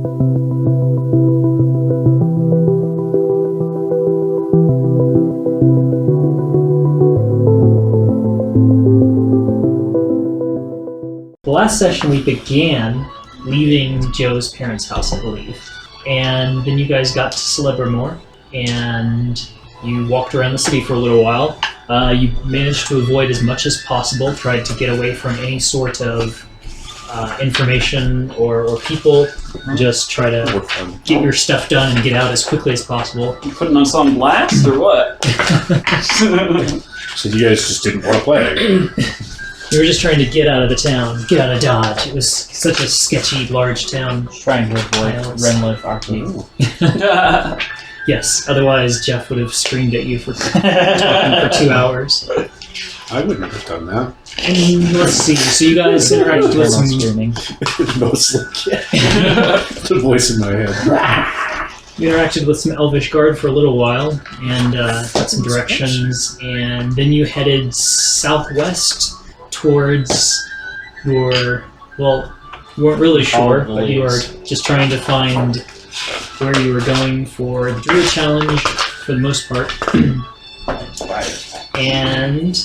The last session we began leaving Joe's parents' house, I believe. And then you guys got to Celebremore, and you walked around the city for a little while. You managed to avoid as much as possible, tried to get away from any sort of information or people. Just try to get your stuff done and get out as quickly as possible. You putting us on blast or what? So you guys just didn't want to play. You were just trying to get out of the town, get out of Dodge. It was such a sketchy, large town. Trying to avoid Renlith Arcade. Yes, otherwise Jeff would have screamed at you for talking for 2 hours. I wouldn't have done that. And let's see, so you guys interacted with some... Mostly. The voice in my head. You interacted with some Elvish Guard for a little while, and got some directions, and then you headed southwest towards your... Well, you weren't really sure, but you were just trying to find where you were going for the Druid Challenge, for the most part. And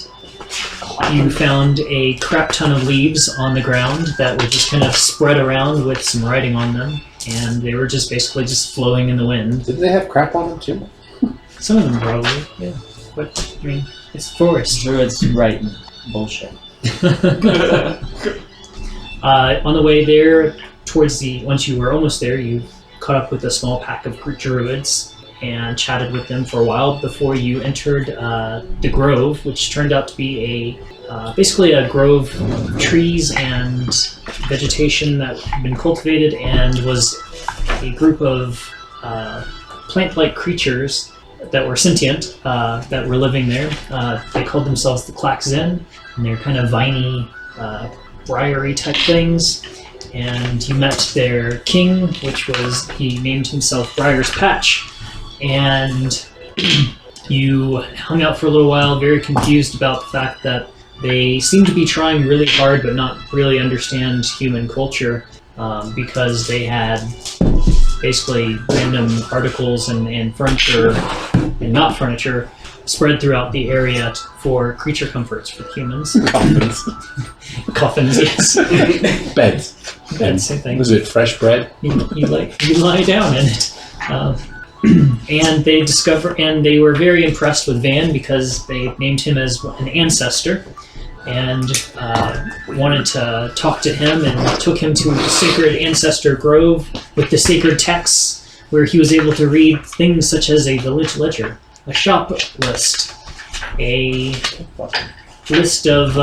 you found a crap ton of leaves on the ground that were just kind of spread around with some writing on them, and they were just basically just flowing in the wind. Didn't they have crap on them too? Some of them probably, yeah. But, I mean, it's forest. Druid's writing bullshit. On the way there, once you were almost there, you caught up with a small pack of Druids and chatted with them for a while before you entered the grove, which turned out to be basically a grove of trees and vegetation that had been cultivated, and was a group of plant-like creatures that were sentient, that were living there. They called themselves the Klaxzen, and they're kind of viney, briary type things. And you met their king, he named himself Briar's Patch. And you hung out for a little while, very confused about the fact that they seemed to be trying really hard but not really understand human culture, because they had basically random articles and furniture and not furniture spread throughout the area for creature comforts for humans. Coffins. Coffins, yes. Beds. Beds, same thing. Was it fresh bread? You lie down in it. And they were very impressed with Van because they named him as an ancestor, and wanted to talk to him, and took him to the sacred ancestor grove with the sacred texts, where he was able to read things such as a village ledger, a shop list, a list of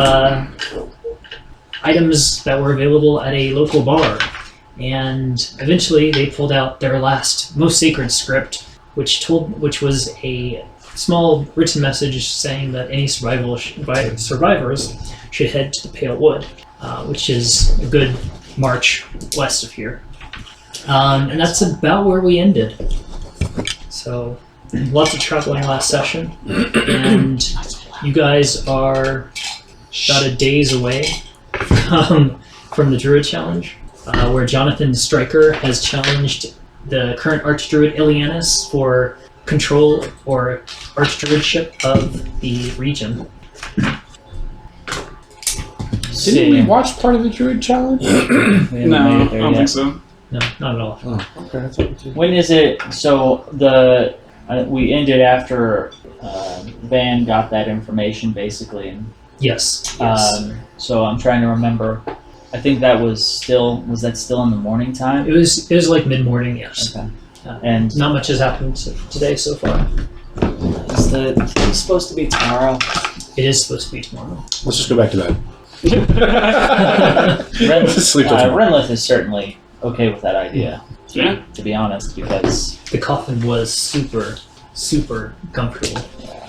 items that were available at a local bar. And eventually they pulled out their last, most sacred script, which was a small written message saying that any survivors should head to the Pale Wood, which is a good march west of here. And that's about where we ended. So, lots of traveling last session, and you guys are about a days away from the Druid Challenge. Where Jonathan Stryker has challenged the current Archdruid Illianas for control or Archdruidship of the region. Didn't we watch part of the Druid Challenge? No, I don't think so. No, not at all. Oh, okay. I thought we did. When is it? So we ended after Van got that information, basically. And, Yes. so I'm trying to remember. I think that was that still in the morning time? It was like mid-morning, yes. Okay. And not much has happened today so far. It's supposed to be tomorrow. It is supposed to be tomorrow. Let's just go back to bed. Sleep till tomorrow. Renlith is certainly okay with that idea. Yeah. To be honest, because The coffin was super, super comfortable.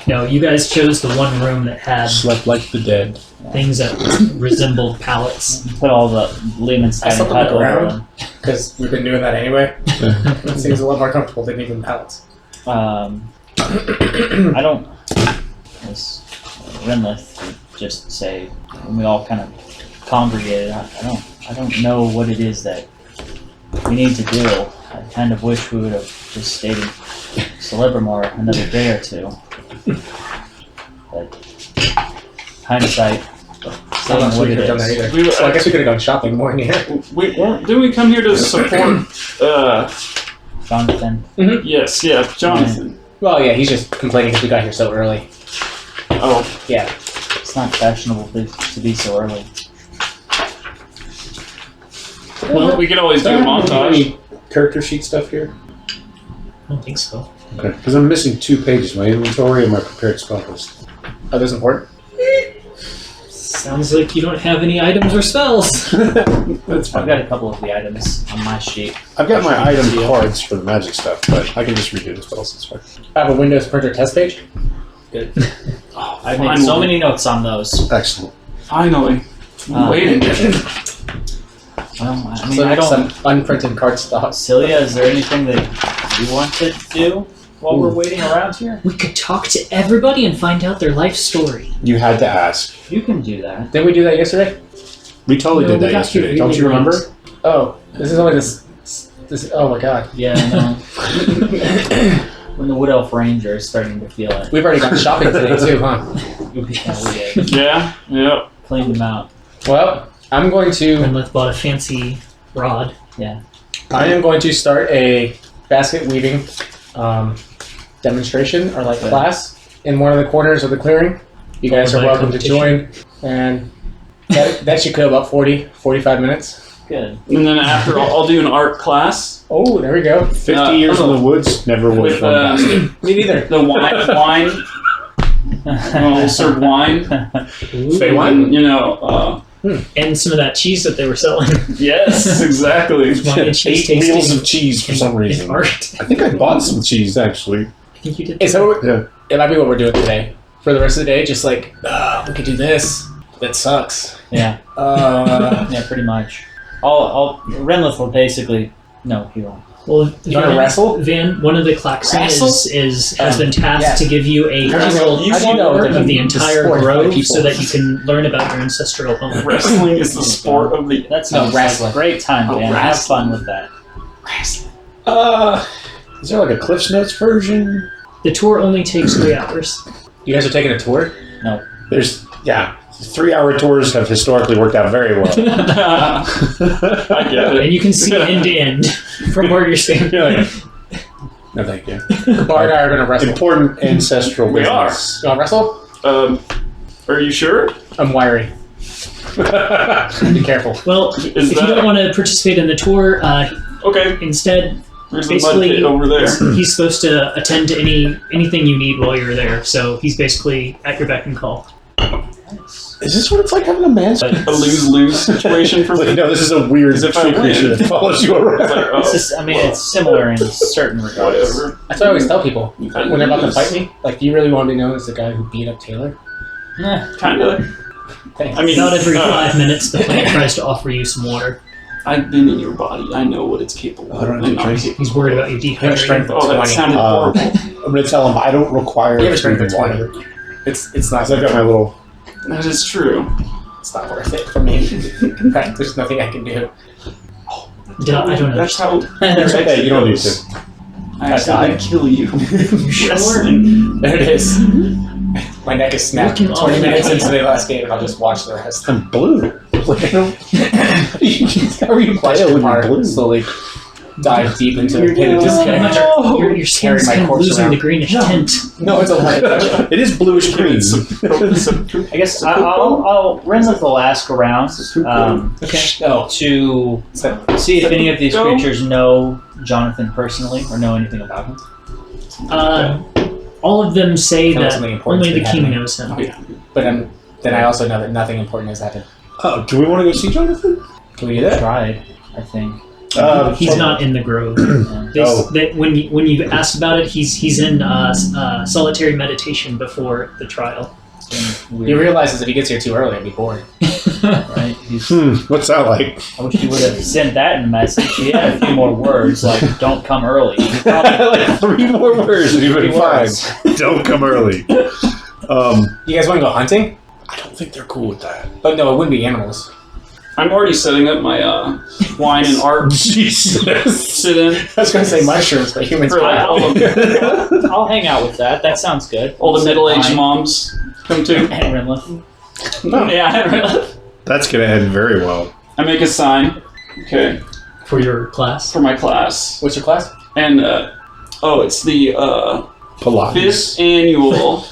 No, you guys chose the one room that had Slept like the dead. things that resembled pallets. put all the Lehman's I slept on cut the over ground. them. Because we've been doing that anyway. It seems a lot more comfortable than even pallets. I don't. As Renlith would just say, when we all kind of congregated, I don't know what it is that we need to duel. I kind of wish we would have just stayed in Celebremore another day or two. But hindsight, I'm not sure we what could it have done that is. either. So I guess we could have gone shopping more in here. Didn't we come here to support? Jonathan. Yes, yeah, Jonathan. Well, yeah, he's just complaining because we got here so early. Oh, Yeah. It's not fashionable to be so early. well, we could always do a montage. Any character sheet stuff here? I don't think so. Okay. Because I'm missing 2 pages: my inventory and my prepared spell list. Are those important? Sounds like you don't have any items or spells. That's I've fine. got a couple of the items on my sheet. I've got my item cards for the magic stuff, but I can just redo the spells. It's fine. I have a Windows printer test page. Good. I've made so many notes on those. Excellent. Finally. Waiting. Well, I mean, So I don't. some unprinted card stock. Celia, is there anything that you want to do while we're waiting around here? We could talk to everybody and find out their life story. You had to ask. You can do that. Didn't we do that yesterday? We totally No, did we that got yesterday. you Don't you really remember? Oh, this is only this. Oh my god. Yeah, I know. When the Wood Elf Ranger is starting to feel it. We've already gone shopping today too, huh? We did. Yeah, yeah. Cleaned them out. Well, I'm going to. Renlith bought a fancy rod. I am going to start a basket weaving demonstration or like class in one of the corners of the clearing. You guys are By welcome to competition. join, and that should go about 45 minutes. Good. And then after, I'll do an art class Oh, there we go. 50 years in the woods, never was with one basket. Me neither. the wine. We'll serve wine. Fey wine? And, you know, And some of that cheese that they were selling. yes, exactly. Wine and cheese 8 wheels tasting of cheese for in- some in reason. I art. think I bought some cheese, actually. I think you did. Hey, so Yeah. it might be what we're doing today. For the rest of the day, just like, we could do this. That sucks. Yeah. Yeah, pretty much. Renlith will basically. No, he won't. Well, You wanna wrestle? Van, one of the Klaxon Wrestle? has been tasked Yes. to give you a How do you puzzle know- how do you know tour that of the the entire sport by grove people? so that you can learn about your ancestral home. Wrestling is the sport of the. That sounds like wrestling. a great time, Oh, man. Have wrestling. fun with that. Is there like a Cliff's Notes version? The tour only takes 3 hours. You guys are taking a tour? There's, 3-hour tours have historically worked out very well. I get it. And you can see end to end from where you're standing. You're like, no, thank you. Bard and I are going to wrestle. Important ancestral We are. business. You want to wrestle? Are you sure? I'm wiry. Be careful. Well, Is if you that don't want to participate in the tour, okay? instead, There's the mud basically, pit over there. he's supposed to attend to anything you need while you're there. So he's basically at your beck and call. Is this what it's like having a man? A lose-lose situation for me. No, this is a weird As if I tree creature win. that follows you around. It's like, oh, It's just, I mean, it's similar in certain regards. whatever. That's what I always tell people You kinda when they're about to lose. fight me. Like, do you really want to be known as the guy who beat up Taylor? Kinda. Thanks. I mean, About every 5 minutes, the plant tries to offer you some water. I've been in your body. I know what it's capable I don't of. have and to not drink. capable He's worried about you You have a strength dehydrating. of Oh, that 20. sounded horrible. I'm going to tell him I don't require You have a strength of drinking 20. water. It's not. Because I've got my little... That is true. It's not worth it for me. In fact, there's nothing I can do. I don't know. That's how It's okay, you don't need to. I accidentally kill you. Sure. Wrestling. There it is. My neck is snapped Looking 20 all minutes right. into the last game, and I'll just watch the rest. I'm blue. Like, I don't... How are you Question pale when mark. you're blue? Slowly dive deep into a pit of despair. Your skin's Carry my kind of corpse losing around. the greenish tint. No, it's a lie. It is bluish green. I guess Renlith will ask around Okay. Oh, to so, see if any of these Go. creatures know Jonathan personally or know anything about him. All of them say Tell us that something important only the that's king happening. knows him. Oh, yeah. but then I also know that nothing important has happened. Oh, do we want to go see Jonathan? Can we do that? Tried, I think. He's not in the grove. When you asked about it, he's in solitary meditation before the trial. He realizes if he gets here too early, I'd be bored. Right? What's that like? I wish you would have sent that in a message. He had a few more words, like "Don't come early." He probably Like 3 more words and you've been 3 fine. words. Don't come early. You guys want to go hunting? I don't think they're cool with that. Oh no, it wouldn't be animals. I'm already setting up my wine and art Jesus. sit-in. I was going to say mushrooms, but humans For like all the, I'll hang out with that. That sounds good. all the middle-aged Fine. moms come too. And Renlith. Yeah, That's going to end very well. I make a sign. Okay, For your class? for my class. What's your class? And, it's the, Pilates. 5th annual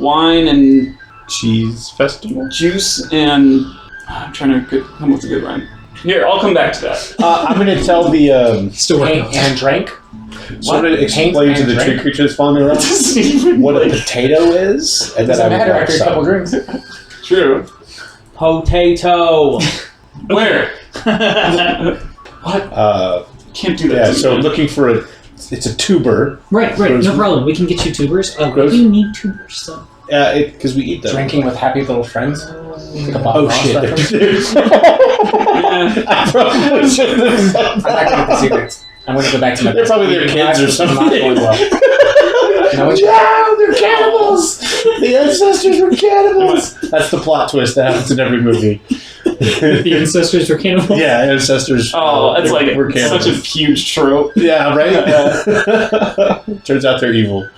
wine and Cheese festival? juice and... I'm trying to come up with a good rhyme. Here, I'll come back to that. I'm going to tell the... Still working on Paint it. and drink? sort of explain Paint to the and tree drink? creatures following around what a potato is, and then Doesn't I would matter grab after a some. couple drinks. True. Potato. Where? What? Can't do that. Yeah, to so me. looking for a... It's a tuber. Right, no problem. We can get you tubers. Gross. We need tubers, though. Because we eat them. Drinking with happy little friends. Like a Bob Oh, Ross shit. reference. Yeah. I probably shouldn't have said I'm not going to get the secrets. I'm going to go back to my... They're probably their kids or Not something. going well. No, it's- No, they're cannibals! The ancestors were cannibals! That's the plot twist that happens in every movie. The ancestors were cannibals? Yeah, ancestors Oh, it's like were such a cannibals. huge trope. Yeah, right? Turns out they're evil.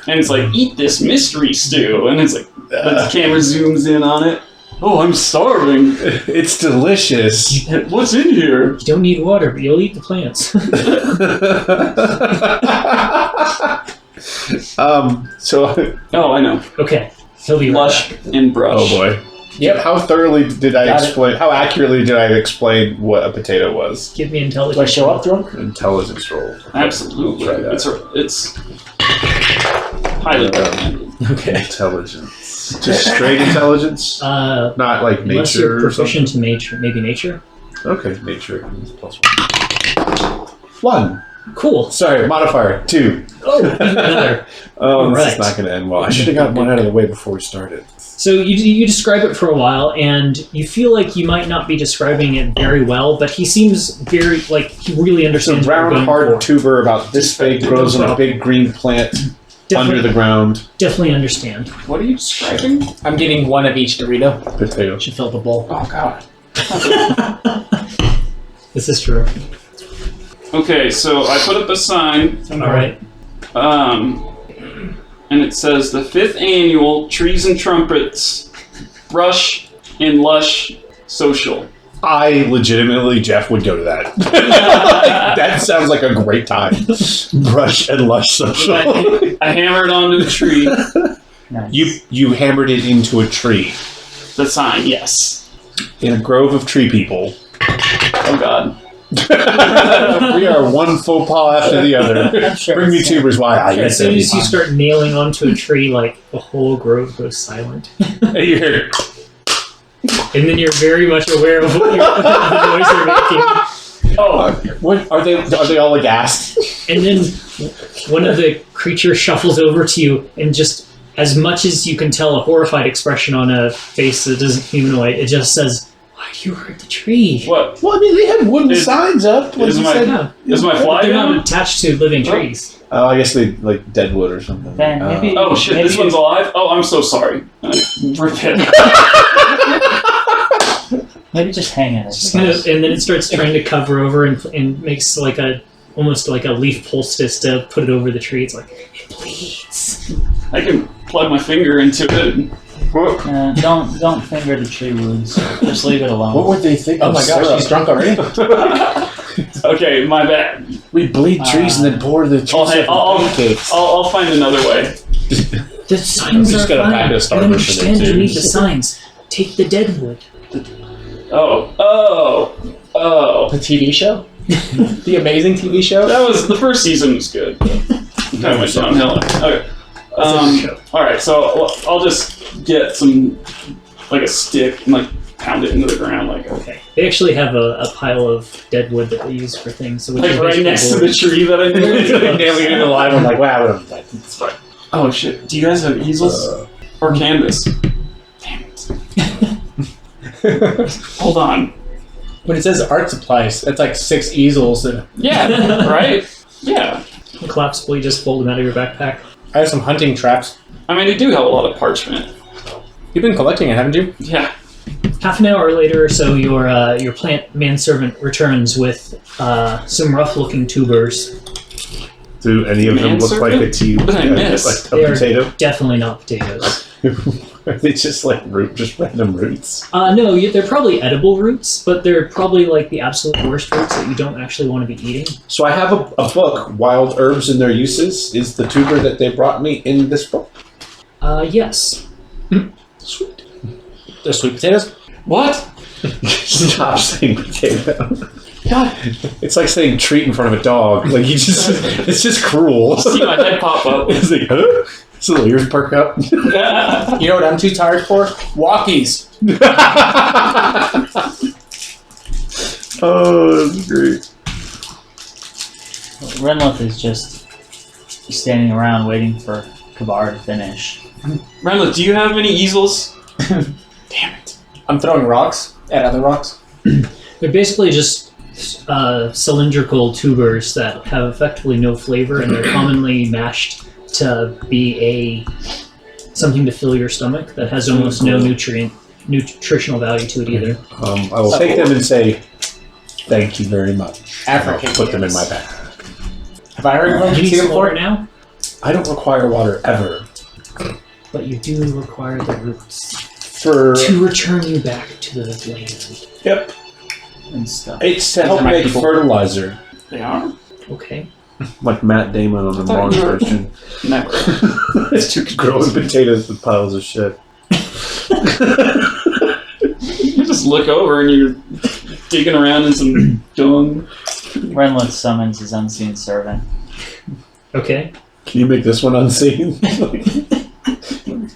And it's like, eat this mystery stew. And it's like, the camera zooms in on it. Oh, I'm starving. It's delicious. What's in here? You don't need water, but you'll eat the plants. So, Oh, I know. Okay, he'll be right Lush back. and brush. oh boy. Yep. How thoroughly did I Got it. explain? How accurately did I explain what a potato was? Give me Do I intelligence. show up drunk? Intelligence roll. Absolutely. Try that. It's highly recommended. Okay. Intelligence. Just straight intelligence? Not like Unless you're nature or something? proficient in nature, maybe nature. Okay, nature. Plus 1. Cool. Sorry, modifier 2. Oh, even better. Oh, this Alright. is not going to end well. I should have gotten one out of the way before we started. So you describe it for a while, and you feel like you might not be describing it very well, but he seems very, like, he really It's a understands what you're round, going hard for. tuber about this big, grows in a big green plant under the ground. Definitely understand. What are you describing? I'm getting one of each Dorito. Potato. Should fill the bowl. Oh, God. This is true. Okay, so I put up a sign, All right. and it says the 5th annual Trees and Trumpets Brush and Lush Social. I legitimately, Jeff, would go to that. That sounds like a great time. Brush and lush social. I hammered onto the tree. Nice. You hammered it into a tree. The sign, yes. In a grove of tree people. Oh, God. We are one faux pas after the other. I'm sure Bring me it's- tubers. Why? I As soon as you start nailing onto a tree, like, the whole grove goes silent. You hear, And then you're very much aware of what the noise you're making. Oh, what are they all aghast? And then one of the creatures shuffles over to you, and just as much as you can tell a horrified expression on a face that isn't humanoid, it just says, "Why do you hurt the tree?" what? Well, I mean, they had wooden Is- signs up. Like is you my- said. Yeah. Is my fly They're down? not attached to living trees. Oh, I guess they like dead wood or something. Ben, maybe- Oh, shit, this one's alive? Oh, I'm so sorry. Rip it. Maybe just hang on it. Just kind of, and then it starts trying to cover over and makes like almost like a leaf poultice to put it over the tree. It's like, it bleeds. I can plug my finger into it. Don't finger the tree roots. Just leave it alone. What would they think? Oh of my gosh, syrup? he's drunk already? Okay, my bad. We bleed trees and then pour the trees hey, over pancakes. I'll find another way. The signs just are gotta find fine. a I Starburst understand in it, you too. need the signs. Take the dead wood. Oh. The TV show? The amazing TV show? That was, the first season was good. Kind of went downhill. Okay. Alright, so I'll just get some, like a stick and like pound it into the ground like Okay. They actually have a pile of dead wood that they use for things. So like right next to the tree that I Nailing it in the line. I'm like, wow, It's fine. Oh shit. Do you guys have easels? Or canvas? Damn it. Hold on. When it says art supplies, that's like 6 easels. And Yeah, right? Yeah. Collapsibly just fold them out of your backpack. I have some hunting traps. I mean, they do have a lot of parchment. You've been collecting it, haven't you? Yeah. Half an hour later or so, your plant manservant returns with some rough-looking tubers. Do any of them look like a tube? What did I miss? Like They a are potato? definitely not potatoes. Are they just like just random roots? No, they're probably edible roots, but they're probably like the absolute worst roots that you don't actually want to be eating. So I have a book, Wild Herbs and Their Uses. Is the tuber that they brought me in this book? Yes. Sweet. They're sweet potatoes? What? Stop saying potato. God. It's like saying treat in front of a dog. Like it's just cruel. See my head pop up. It's like, huh? His little ears perk up. You know what I'm too tired for? Walkies. Oh, that's great. Renlith is just standing around waiting for Kabar to finish. Renlith, do you have any easels? Damn it. I'm throwing rocks at other rocks. They're basically just cylindrical tubers that have effectively no flavor, and they're commonly mashed to be something to fill your stomach that has almost no nutritional value to it either. I will take them and say, thank you very much. African I'll put them in my yams. bag. Have I heard of You need them some water before? now, I don't require water ever. but you do require the roots For to return you back to the land. Yep, And stuff. it's to Those help are my make people. fertilizer. They are? Okay. Like Matt Damon on the thought Mars you were- version. Never. It's two growing potatoes with piles of shit. You just look over and you're digging around in some dung. Renlith summons his unseen servant. Okay. Can you make this one unseen?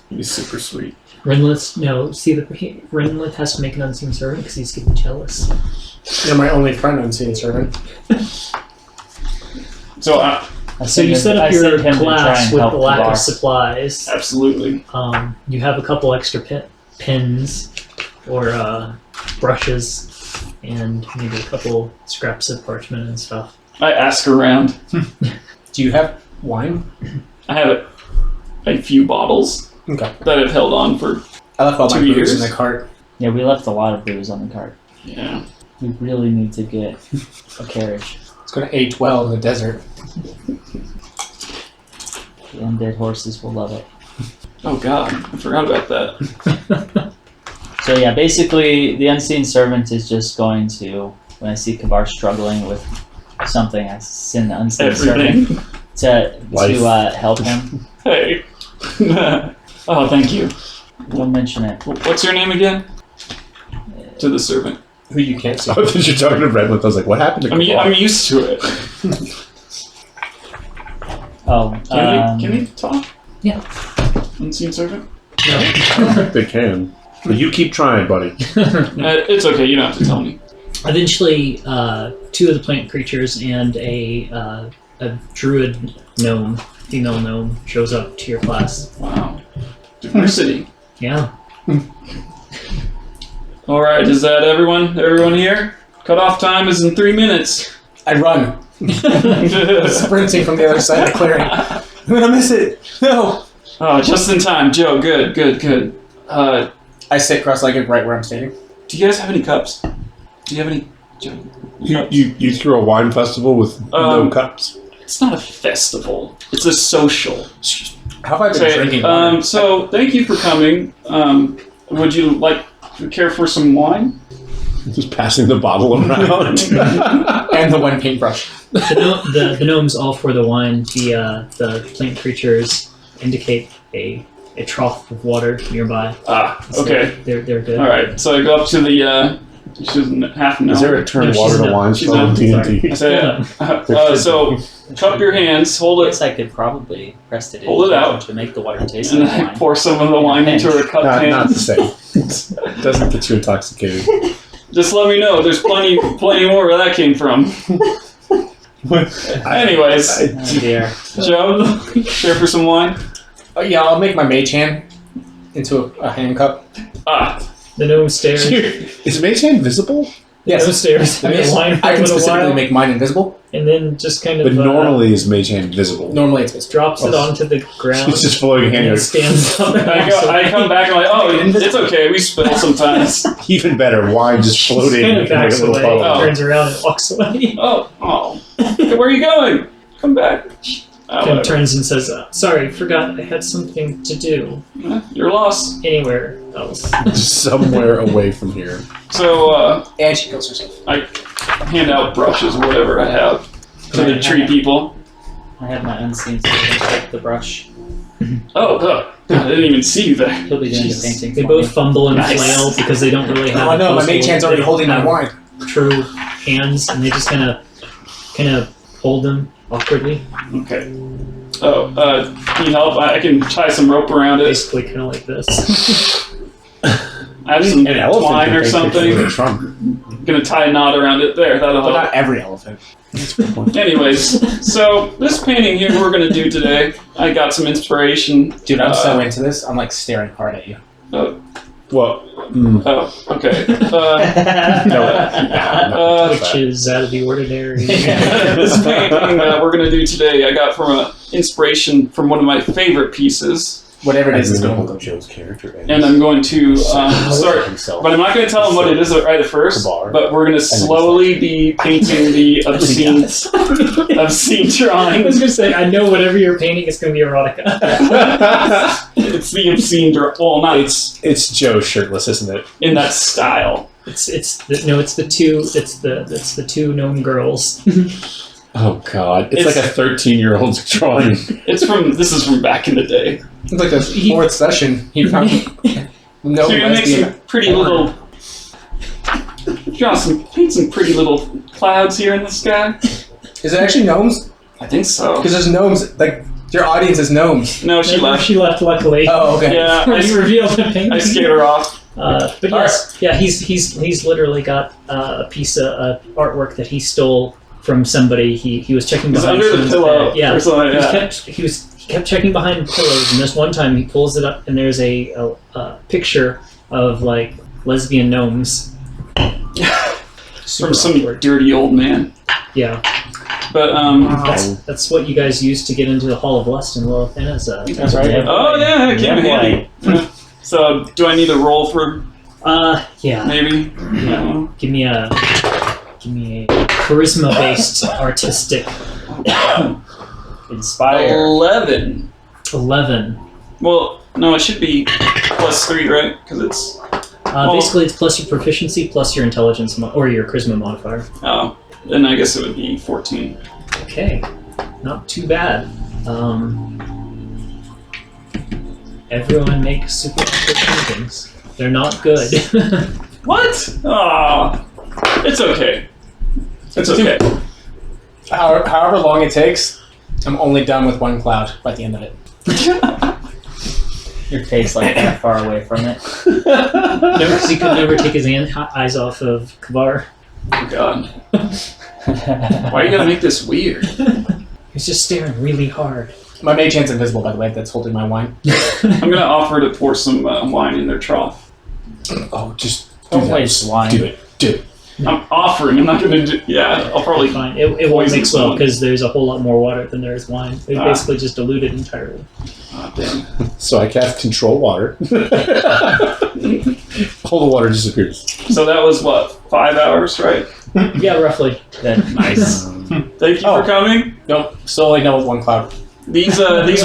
He's super sweet. Renlith has to make an unseen servant because he's getting jealous. You're my only friend, unseen servant. So, So you set up your class with the lack of supplies. absolutely. You have a couple extra pins or brushes and maybe a couple scraps of parchment and stuff. I ask around. Do you have wine? I have a few bottles Okay. that I've held on for. I left all my 2 booze years. in the cart. Yeah, we left a lot of booze on the cart. Yeah. We really need to get a carriage. It's going to age well in the desert. The undead horses will love it. Oh God, I forgot about that. So yeah, basically the unseen servant is just going to, when I see Kabar struggling with something, I send the unseen servant Everything. to help him. Hey. Oh, thank you. Don't mention it. What's your name again? To the servant. Who you can't see. I thought you were talking to Redwood. I was like, what happened to I'm used to it. Oh, Can you talk? Yeah. Unseen servant? They can. But you keep trying, buddy. It's okay. You don't have to tell me. Eventually, two of the plant creatures and a druid gnome, female gnome, shows up to your class. Wow. Diversity. Yeah. All right. Is that everyone? Everyone here? Cutoff time is in 3 minutes. I run. Sprinting from the other side of the clearing. I'm going to miss it. No. Oh, just in time, Joe. Good. I sit cross-legged right where I'm standing. Do you guys have any cups? Do you have any? Joe? You threw a wine festival with no cups? It's not a festival. It's a social. How have I been drinking water? So thank you for coming. Would you care for some wine? Just passing the bottle around. And the one paintbrush. The gnomes all for the wine. The plant creatures indicate a trough of water nearby. So Okay. They're good. All right. So I go up to the. She doesn't have to know. Is there a turn No, water she's to not. wine She's spell in not. D&D? I say, so cup your hands, I hold it, guess I could probably press it Hold it out. to make the water taste and like then wine. pour some of the wine into her cup Not the hands. same. It doesn't get you intoxicated. Just let me know. There's plenty more where that came from. Anyways, Oh dear. Joe, care for some wine? Oh, yeah, I'll make my mage hand into a hand cup. Ah, The gnome stares. Is Mage Hand visible? Yes. those stairs. I And mean, the line I for can a little specifically while, make mine invisible. and then just kind of But normally is Mage Hand visible. Normally it's visible. drops it onto the ground. It's just floating and hand. then stands up. I come back and I'm like, oh, it's okay. We spill sometimes. Even better, wine just floating Kind like of a backs little away, bubble. Oh. turns around and walks away. Oh. Where are you going? Come back. Kind Whatever. of turns and says, "Sorry, forgot I had something to do. You're lost. Anywhere else." Just somewhere away from here. So, And she kills herself. I hand out brushes, whatever I have, to the tree people. I have my unseen servant take the brush. Oh, I didn't even see you there. He'll be doing Jesus. the painting. They for both me. fumble and Nice. flail because they don't really have. Oh, I know. My close mage hold. hand's already They holding my have wine. True hands, and they just kind of hold them awkwardly. Okay. Oh, need help? I can tie some rope around it. Basically, kind of like this. I have some An elephant twine can or take something. pictures with a trunk. I'm gonna tie a knot around it. There, that'll But help. not every elephant. Anyways, so this painting here we're gonna do today, I got some inspiration. Dude, I'm so into this. I'm like staring hard at you. Oh, okay. Which is out of the ordinary. This painting we're gonna do today, I got from a inspiration from one of my favorite pieces, Whatever it is, it's I going remember to Joe's character. and I'm going to start. himself. But I'm not going to tell them what it is right at first. Kabar. But we're going to slowly be painting the obscene I was drawings. gonna say, I know whatever you're painting is gonna be erotica. It's the obscene drawing. Well, not It's Joe shirtless, isn't it? in that style. It's the two gnome girls. Oh God! It's It's- like a 13-year-old's drawing. This is from back in the day. It's like the fourth session. He found no So you're gonna make lesbian. some pretty little. Paint some pretty little clouds here in the sky. Is it actually gnomes? I think so. Because there's gnomes. Like your audience is gnomes. No, she left. She left, luckily. Oh, okay. Yeah, When you revealed the painting. I scared her off. But yes, yeah, he's literally got a piece of artwork that he stole from somebody. He was checking It was behind under the someone's pillow. bed. Yeah, Or something like that. he kept checking behind pillows, and this one time he pulls it up, and there's a picture of like lesbian gnomes. Super From some awkward. dirty old man. Yeah, But that's what you guys used to get into the Hall of Lust in Lilith. That's right. oh yeah, it came in handy. So do I need to roll for Yeah. maybe? Yeah. Give me a charisma-based artistic Inspire. 11. 11. Well, no, it should be +3, right? Because it's Basically, it's plus your proficiency plus your intelligence or your charisma modifier. oh, then I guess it would be 14. Okay, not too bad. Everyone makes super good paintings. They're not good. What? Oh, it's okay. It's okay. However long it takes, I'm only done with one cloud by the end of it. Your face like that far away from it. No, because he could never take his eyes off of Kavar. Oh God. Why you gotta make this weird? He's just staring really hard. My mage hand's invisible, by the way. That's holding my wine. I'm gonna offer to pour some wine in their trough. Oh, just Don't waste wine. Do it. Do it. I'm offering. I'm not gonna do. Yeah, I'll probably. Fine. It won't poison mix well someone. because there's a whole lot more water than there is wine. They Ah. basically just dilute it entirely. Oh, damn. So I cast control water. All the water disappears. So that was what, 5 hours, right? Yeah, roughly. Nice. Thank you for coming. Nope. Still only done with one cloud. These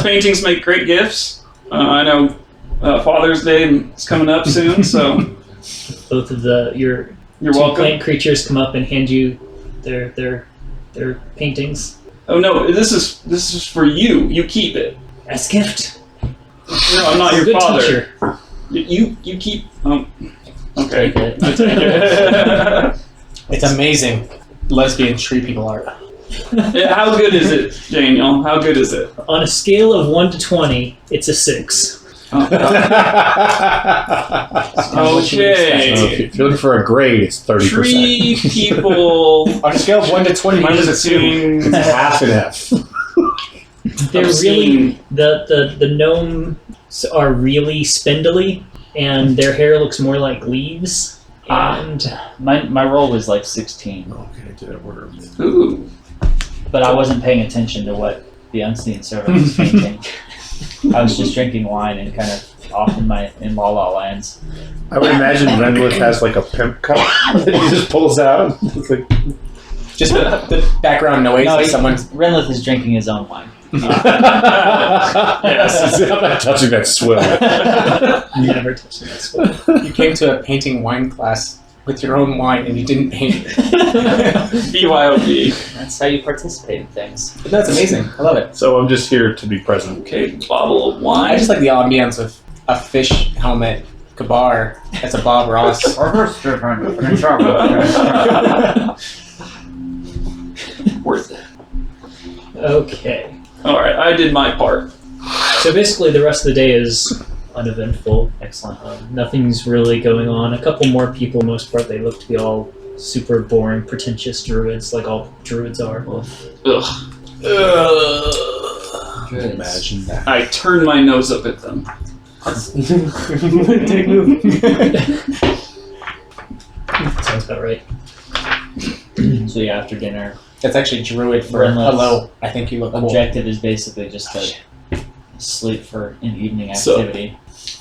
paintings make great gifts. I know Father's Day is coming up soon, so Both of your you're two welcome. plant creatures come up and hand you their paintings Oh no, this is for you. You keep it. as gift. No, I'm not your Good father. teacher. You keep. Okay. Take it. I take it. It's amazing. Lesbian tree people art. Yeah, how good is it, Daniel? How good is it? On a scale of 1 to 20, it's a 6. Okay. If you're looking for a grade, it's 30%. Tree people. On a scale of 1 to 20, mine is a 2. Obscene. It's half an F. They're Obscene. really the gnomes are really spindly, and their hair looks more like leaves. And My roll was like 16, Okay, did it work? Ooh. but I wasn't paying attention to what the unseen servant was painting. I was just drinking wine and kind of off in La La Lands. I would imagine Renlith has like a pimp cup that he just pulls out. It's like, Just the background noise No, of someone's. Renlith is drinking his own wine. Yes. I'm not touching that swill. never touched that. You came to a painting wine class with your own wine and you didn't paint it. BYOB. That's how you participate in things. But that's amazing. I love it. So I'm just here to be present. Okay, bottle of wine. I just like the ambience of a fish helmet Kabar as a Bob Ross. Worth it. Okay. Alright, I did my part. So basically, the rest of the day is uneventful. Excellent. Nothing's really going on. A couple more people, most part, they look to be all super boring, pretentious druids, like all druids are. Ugh. Imagine that. I turn my nose up at them. Dick move. Sounds about right. So yeah, after dinner, That's actually Druid for Renlith's hello. I think you look cool. objective is basically just to sleep for an evening So- activity.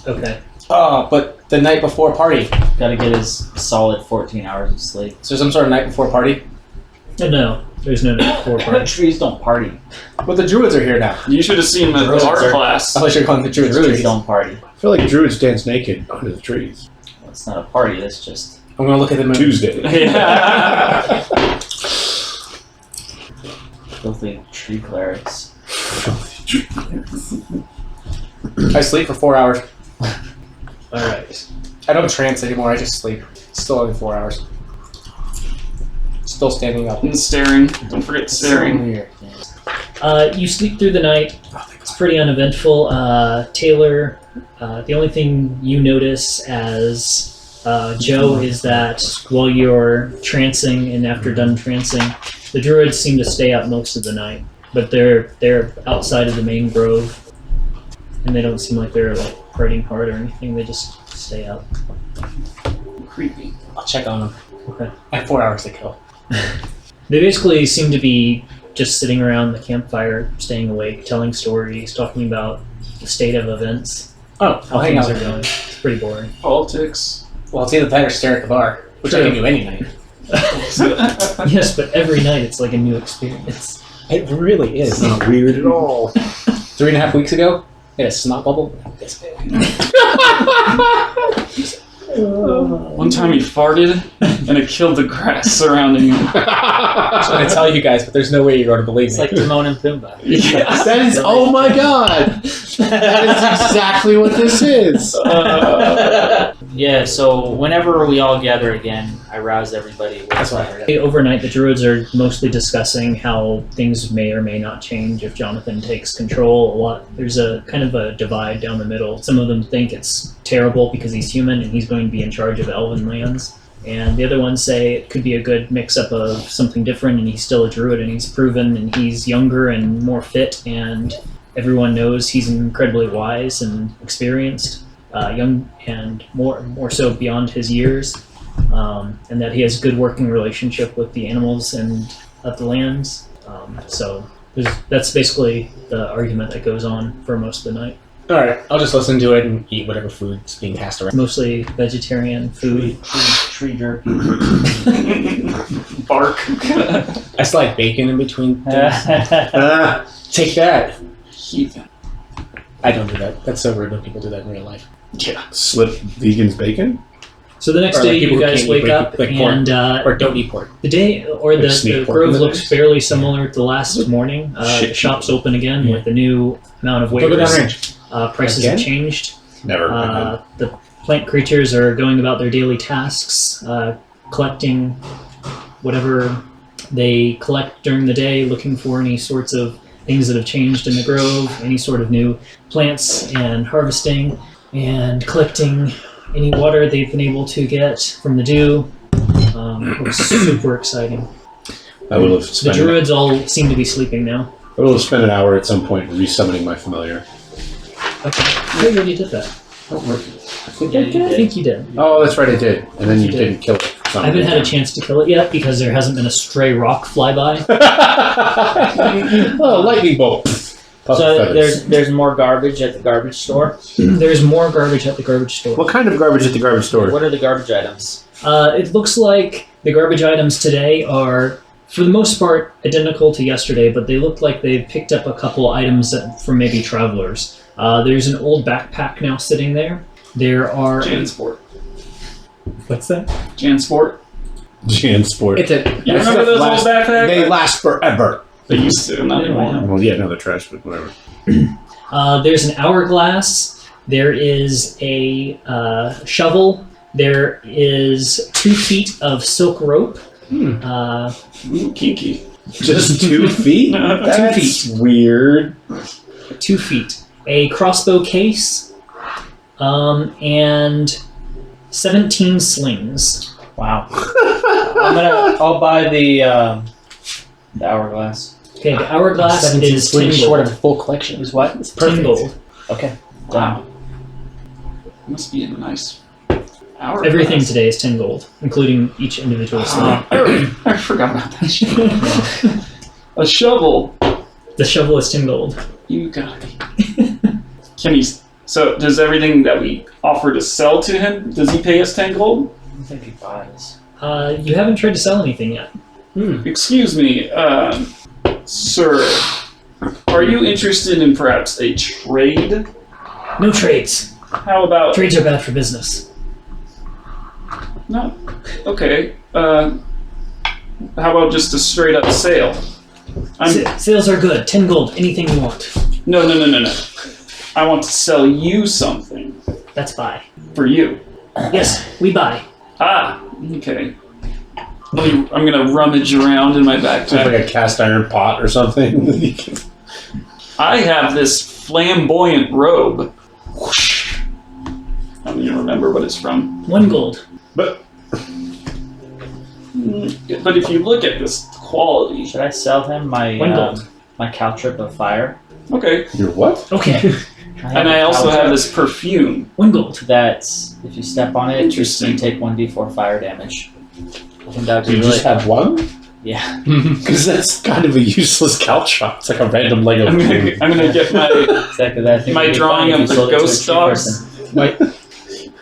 Okay. Oh, but the night before party. Got to get his solid 14 hours of sleep. Is there some sort of night before party? No, there's no need for party. Trees don't party. But the Druids are here now. You should have seen my Druids art are- class. Unless you're calling the Druids Druids trees. don't party. I feel like druids dance naked under the trees. Well, it's not a party. That's just I'm going to look at the moon. Tuesday. Yeah. filthy tree clerics. I sleep for 4 hours. Alright. I don't trance anymore. I just sleep. Still only 4 hours. Still standing up. And staring. Don't forget staring. So weird. Yeah. You sleep through the night. It's pretty uneventful. Taylor, the only thing you notice as Joe is that while you're trancing and after done trancing, the druids seem to stay up most of the night. But they're outside of the main grove, and they don't seem like they're like partying hard or anything. They just stay up. Creepy. I'll check on them. Okay. I have 4 hours to kill. They basically seem to be just sitting around the campfire, staying awake, telling stories, talking about the state of events, Oh, how I'll hang things out. are going. It's pretty boring. Politics. Well, it's either that or stare at the bar, which I True. can do any night. Yes, but every night it's like a new experience. It really is. Not weird at all. 3.5 weeks ago, I had a snot bubble this big. One time he farted and it killed the grass surrounding him. I was going to tell you guys, but there's no way you're going to believe It's me. like Timon and Pumbaa. Yeah. That is, oh my god! That is exactly what this is. Yeah, so whenever we all gather again, I rouse everybody with That's what I heard. Overnight, the druids are mostly discussing how things may or may not change if Jonathan takes control. There's a kind of a divide down the middle. Some of them think it's terrible because he's human and he's going to be in charge of elven lands. And the other ones say it could be a good mix-up of something different and he's still a druid and he's proven and he's younger and more fit and everyone knows he's incredibly wise and experienced, young and more so beyond his years, and that he has a good working relationship with the animals and of the lands. So that's basically the argument that goes on for most of the night. Alright, I'll just listen to it and eat whatever food's being passed around. Mostly vegetarian food. tree jerky. Bark. I slide bacon in between things. Ah, Take that. Heathen. I don't do that. That's so rude when people do that in real life. Yeah. slip vegans bacon? So the next Or day, like people you who guys can't eat wake bacon, up like pork. and Or don't eat pork. the day or Like the sneak pork grove in the looks days? fairly similar to the last morning. The Shit. shop's open again Yeah. with the new amount of Go down wares. range. Prices Again? have changed. Never. The plant creatures are going about their daily tasks, collecting whatever they collect during the day, looking for any sorts of things that have changed in the grove, any sort of new plants, and harvesting and collecting any water they've been able to get from the dew. It was super exciting. I will have The spent. druids all seem to be sleeping now. I will have spent an hour at some point resummoning my familiar. Okay, I already did that. I think you did. Oh, that's right, I did. And then you didn't kill it. I haven't had a chance to kill it yet because there hasn't been a stray rock flyby. Oh, lightning bolt. Puff So feathers. there's more garbage at the garbage store. There's more garbage at the garbage store. What kind of garbage at the garbage store? What are the garbage items? It looks like the garbage items today are, for the most part, identical to yesterday, but they look like they've picked up a couple items from maybe travelers. There's an old backpack now sitting there. There are... Jansport. What's that? Jansport. Jansport. It's a You remember those old backpacks? They last forever. They used to, not anymore. Well, yeah, no, they're trash, but whatever. There's an hourglass. There is a shovel. There is 2 feet of silk rope. Ooh, kinky. Just 2 feet? 2 That's weird. 2 feet. A crossbow case. And 17 slings. Wow. I'll buy the hourglass. Okay, the hourglass 17 is 10 slings short of gold. a full collection. Is what? 10 gold. Okay. Wow. Must be a nice hour. Everything today is 10 gold, including each individual sling. I forgot about that shit. A shovel. The shovel is 10 gold. You got it. Can he? So does everything that we offer to sell to him? Does he pay us 10 gold? I think he buys. You haven't tried to sell anything yet. Excuse me, sir. Are you interested in perhaps a trade? No trades. How about Trades are bad for business. no? Okay. How about just a straight up sale? Sales are good. 10 gold. Anything you want. No. I want to sell you something That's buy. for you. Yes, we buy. Ah, okay. I'm gonna rummage around in my It's backpack. like a cast iron pot or something. I have this flamboyant robe. Whoosh. I don't even remember what it's from. 1 gold. But if you look at this quality, Should I sell him my 1 gold. my caltrip of fire? okay. You're what? Okay. And I also have this perfume. 1 gold. That's if you step on it, Interesting. you take 1d4 fire damage. I think that would Do be you really just have one? Yeah. Because that's kind of a useless couch shop. It's like a random Lego. I'm gonna get my Exactly that. I think My it'd be drawing fun of if you the sold it to a ghost true dogs. person.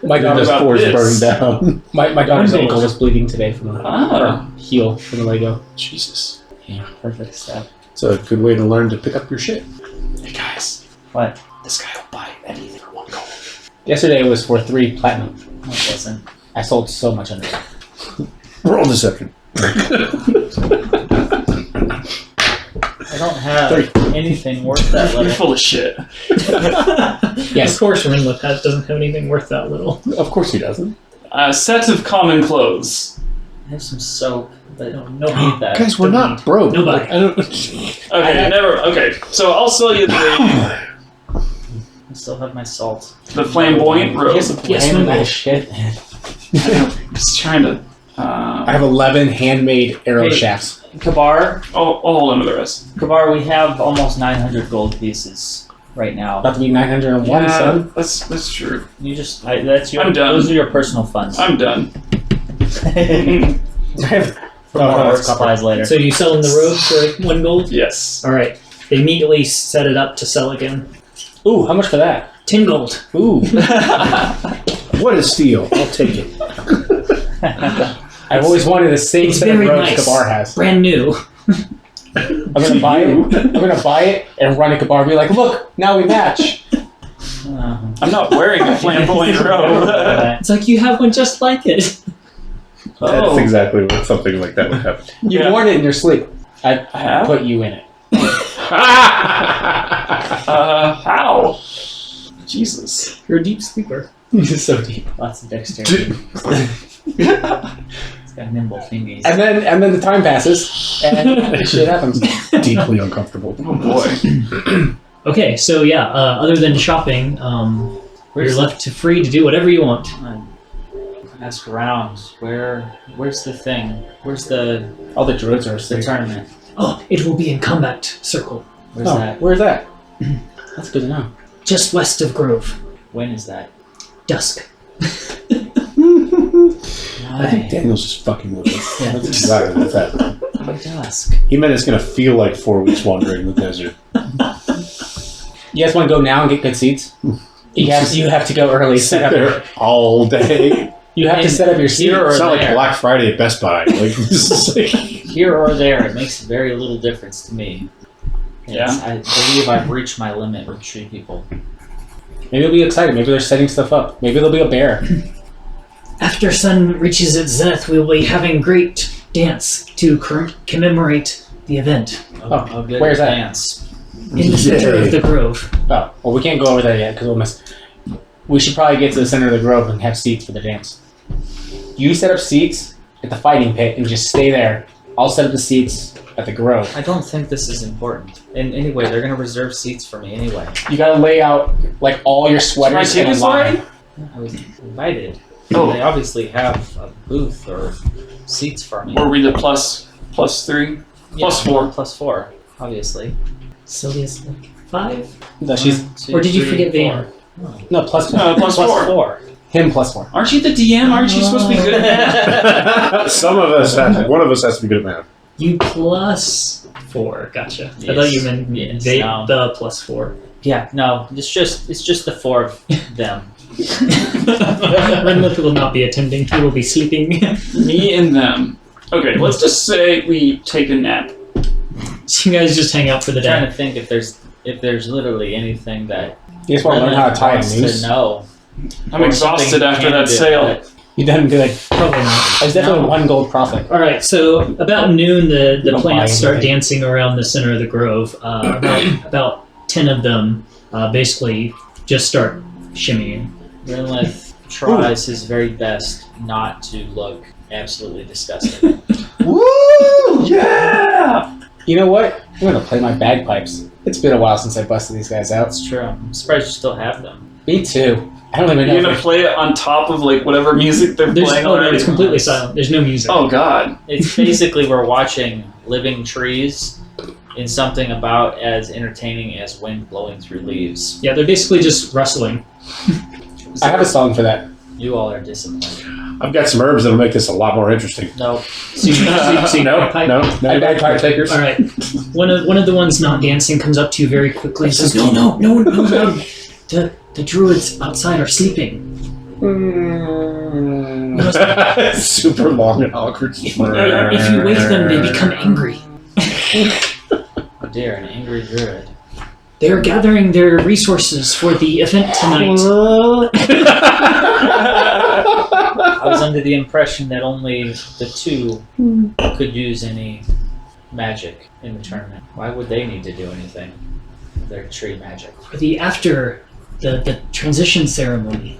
My The daughter's about forest this? burned down. my daughter's One ankle gold. was bleeding today from the Ah. heel from the Lego. Jesus. Perfect stuff. It's a good way to learn to pick up your shit. Hey guys, What? this guy will buy anything for 1 gold. Yesterday it was for 3 platinum. No, it wasn't. I sold so much under it. Roll deception. I don't have anything worth that You're little. full of shit. Yes. Of course, Ringlet doesn't have anything worth that little. Of course he doesn't. A set of common clothes. I have some soap, but No, need that. Guys, we're Don't not need. broke. Nobody. Like, I don't. Okay, Okay, so I'll sell you the I still have my salt. flamboyant robe. Yes, Yes, random one ass shit. Just trying to. I have 11 handmade arrow Hey. shafts. Kabar, I'll hold on to the rest. Kabar, we have almost 900 gold pieces right now. About to be 901, son. that's true. You just that's your. I'm done. Those are your personal funds. I'm done. For Oh, more no, work it's copper. supplies later. So you sell them the robe for 1 gold? Yes. Alright. They immediately set it up to sell again. Ooh, how much for that? 10 gold. Ooh. What a steal! I'll take it. I've always wanted the same It's set of very robes nice. Kabar has. Brand new. I'm gonna buy it. I'm gonna buy it and run to Kabar and be like, look, now we match. I'm not wearing a flamboyant robe. It's like you have one just like it. That's exactly what something like that would happen. You Yeah. worn it in your sleep. I have? put you in it. How? Jesus. You're a deep sleeper. This is so deep. Lots of dexterity. It's got nimble fingies. And then the time passes and shit happens. Deeply uncomfortable. Oh boy. Okay, so yeah, other than shopping, you're left free to do whatever you want. Ask around. Where's the thing? Where's the All the druids are the asleep. tournament? Oh, it will be in combat circle, Where's Oh, that? where's that? That's good to know. just west of Grove. When is that? dusk. I think Daniel's just fucking with us. Yeah. That's exactly what's happening. By dusk. He meant it's going to feel like 4 weeks wandering the desert. You guys want to go now and get good seats? You have to go early. Sit there all day. You have to set up your seat. Here or It's not like there. Black Friday at Best Buy. Like, this is like... Here or there, it makes very little difference to me. Yeah? I believe I've reached my limit with tree people. Maybe they'll be excited. Maybe they're setting stuff up. Maybe there'll be a bear. After sun reaches its zenith, we will be having great dance to commemorate the event Oh, good where's that? dance. in the center of the grove. Oh, well, we can't go over there yet because we'll miss. We should probably get to the center of the grove and have seats for the dance. You set up seats at the fighting pit and just stay there. I'll set up the seats at the grove. I don't think this is important. And anyway, they're gonna reserve seats for me anyway. You gotta lay out like all your sweaters Can I in a take line. this I was invited. Oh. They obviously have a booth or seats for me. Were we the plus 3? Plus 4. Plus 4, obviously. Sylvia's like 5? No, she's 1, 2, Or did you 3, forget 4. Van? no plus Plus 4. him plus 4. Aren't you the DM? Aren't you supposed to be good at that? Some of us have, one of us has to be good at math. You plus 4. Gotcha. I Yes. thought you meant Yes, they, no. the plus 4. Yeah, no, it's just the 4 of them. Renlith will not be attending. He will be sleeping. Me and them. Okay, let's just say we take a nap. So you guys just hang out for the I'm trying day. to think if there's literally anything that You just want to learn how to tie a wants noose. to know. I'm Or exhausted something after that candidate sale. that- You done good. Probably not. There's definitely No. 1 gold profit. All right, so about noon, the Don't plants buy start anything. dancing around the center of the grove. About 10 of them basically just start shimmying. Renlith tries his very best not to look absolutely disgusting. Woo! Yeah! You know what? I'm gonna play my bagpipes. It's been a while since I busted these guys out. That's true. I'm surprised you still have them. Me too. I don't even know. You're gonna play it on top of like whatever music they're There's, playing oh no, already. it's completely silent. There's no music. Oh god. It's basically we're watching living trees in something about as entertaining as wind blowing through leaves. Yeah, they're basically just rustling. I have a song for that. You all are disappointed. I've got some herbs that'll make this a lot more interesting. No. So you No, pipe. no, I bagpipe takers. All right. One of the ones not dancing comes up to you very quickly and says, "No. The druids outside are sleeping." Super long and awkward. If you wake them, they become angry. Oh dear, an angry druid. They are gathering their resources for the event tonight. I was under the impression that only the 2 could use any magic in the tournament. Why would they need to do anything with their tree magic? For the transition ceremony.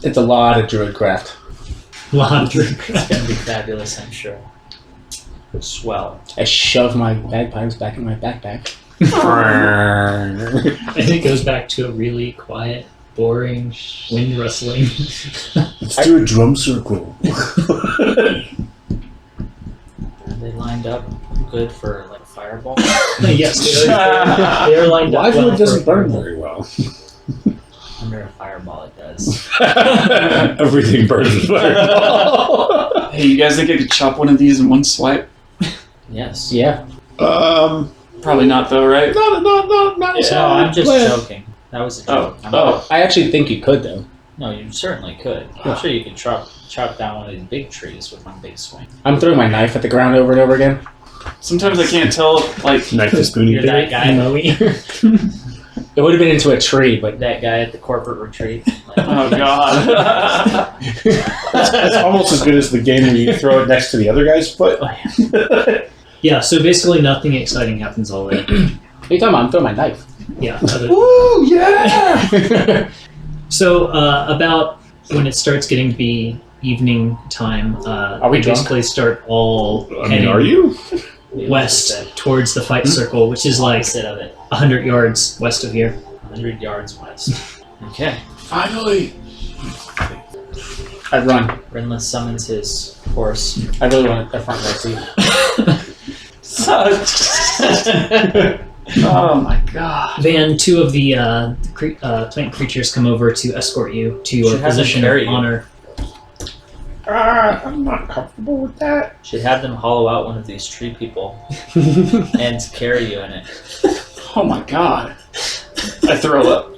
It's a lot of druid craft. Lot of drink. It's going to be fabulous, I'm sure. Swell. I shove my bagpipes back in my backpack. And it goes back to a really quiet, boring, wind rustling. Let's do a drum circle. Are they lined up good for like a fireball? Yes, they are lined up. Live well wood doesn't for- burn very well. Under a fireball it does. Everything burns with fireball. Hey, you guys think I could chop one of these in one swipe? Yes. Yeah. Probably not though, right? Not No, I'm just plan. joking. That was a joke. Oh. I actually think you could though. No, you certainly could. I'm sure you could chop down one of these big trees with one big swing. I'm throwing my knife at the ground over and over again. Sometimes I can't tell if, like, Knife to spoony You're theory. that guy. It would have been into a tree, but That guy at the corporate retreat. Like, oh god. That's almost as good as the game where you throw it next to the other guy's foot. Yeah, so basically nothing exciting happens all day. what are you talking about? I'm throwing my knife. Yeah. Woo, yeah! So about when it starts getting to be evening time, Are we they drunk? basically start all I mean, heading are you? west towards the fight circle, which is like Opposite of it. 100 yards west of here. 100 yards west. Okay. Finally. I run. Renlith summons his horse. I really want a front row seat. Oh my god. Van, two of the plant creatures come over to escort you to your Should have them position of carry you. honor. I'm not comfortable with that. Should have them hollow out one of these tree people and carry you in it. Oh my god. I throw up.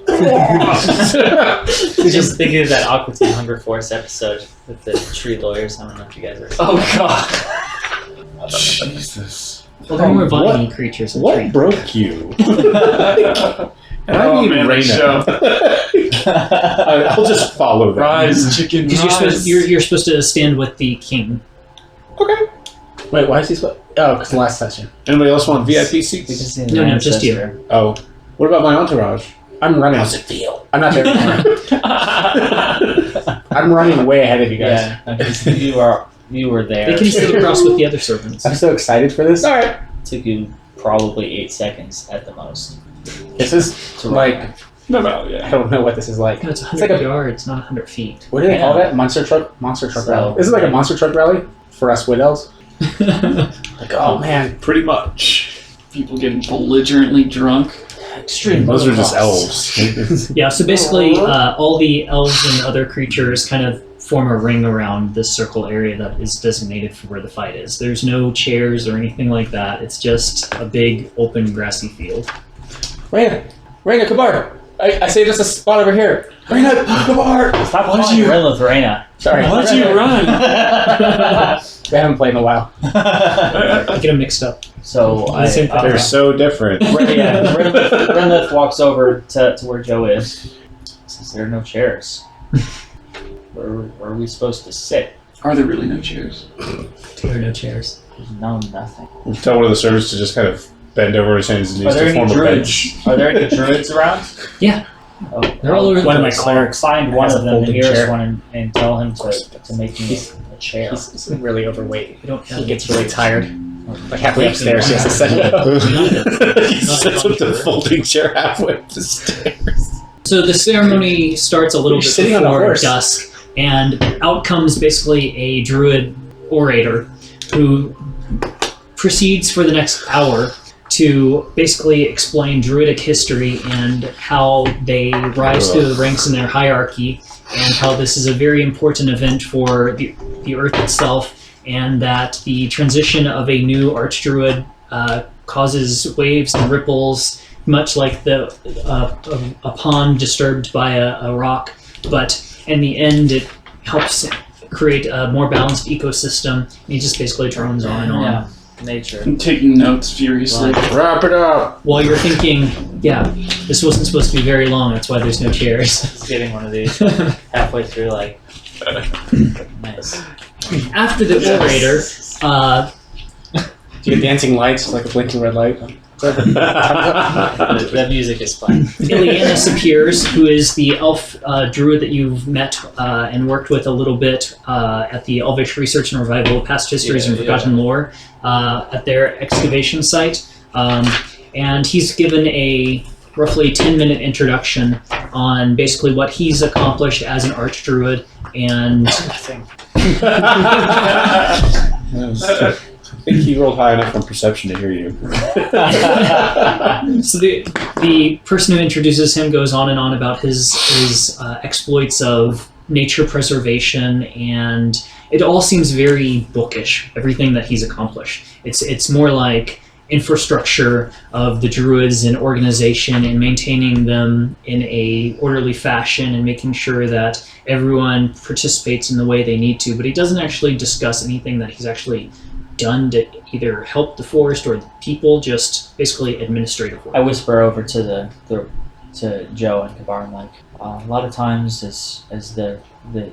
Just thinking of that Aqua Teen Hunger Force episode with the tree lawyers. I don't know if you guys are. Oh god. Jesus. Well, they're more What- vine creatures than What tree. broke you? And Oh, I need man, Raina. show. I'll just follow that. Rise, chicken, Because rise. you're supposed to stand with the king. Okay. Wait, why is he supposed? Oh, because last session. Anybody else want VIP seats? No, just you. Oh. What about my entourage? I'm running. How's it feel? I'm not there anymore. I'm running way ahead of you guys. Yeah, no, 'cause you were there. They can sit across with the other servants. I'm so excited for this. All right. Took you probably 8 seconds at the most. This is To like run. No, I yeah. don't know what this is like. No, it's It's 100 like a yards, not 100 feet. what do they Yeah. call that? Monster truck So- rally. This is like a monster truck rally for us widows. Like, oh man, Pretty much. People getting belligerently drunk. extreme. Those are just motocross. elves. Yeah, so basically, all the elves and other creatures kind of form a ring around this circle area that is designated for where the fight is. There's no chairs or anything like that. It's just a big, open, grassy field. Raina, Kabar. I saved us a spot over here. Raina, Kabar. Stop Why'd calling you- Ren with Reina. Sorry. Why'd you run? We haven't played in a while. I get them mixed up. So I, Same thing. They're so different. Renlith walks over to where Joe is. Says there are no chairs. Where are we supposed to sit? Are there really no chairs? There are no chairs. There's no nothing. Tell one of the servants to just kind of bend over his hands and Are knees there to any form a druids? bench. Are there any druids around? Yeah. Oh, They're all over the One of my place. clerics Find one has of a them and folding here's chair. one and tell him to make me a chair. He's really overweight. We don't have He gets really tired. Like halfway upstairs, he has to set it up. He sets up the folding chair halfway up the stairs. So the ceremony starts a little You're bit sitting on a before horse. dusk, and out comes basically a druid orator who proceeds for the next hour to basically explain druidic history and how they rise through the ranks in their hierarchy, and how this is a very important event for the earth itself, and that the transition of a new archdruid causes waves and ripples, much like a pond disturbed by a rock, but in the end it helps create a more balanced ecosystem. And he just basically drones on and on. Yeah, nature. I'm taking notes furiously. Wrap it up. While you're thinking, yeah, this wasn't supposed to be very long, that's why there's no chairs. He's getting one of these halfway through, like, nice. After the orator, Do you get dancing lights like a blinking red light? That music is fun. Illianas appears, who is the elf druid that you've met and worked with a little bit at the Elvish Research and Revival Past Histories and Forgotten Lore at their excavation site. And he's given a roughly 10-minute introduction on basically what he's accomplished as an archdruid and Nothing. I think he rolled high enough on perception to hear you. so the person who introduces him goes on and on about his exploits of nature preservation, and it all seems very bookish, everything that he's accomplished. It's more like infrastructure of the druids and organization and maintaining them in a orderly fashion and making sure that everyone participates in the way they need to, but he doesn't actually discuss anything that he's actually done to either help the forest or the people, just basically administrative work. I whisper over to to Joe and Kabar, I'm like, a lot of times as the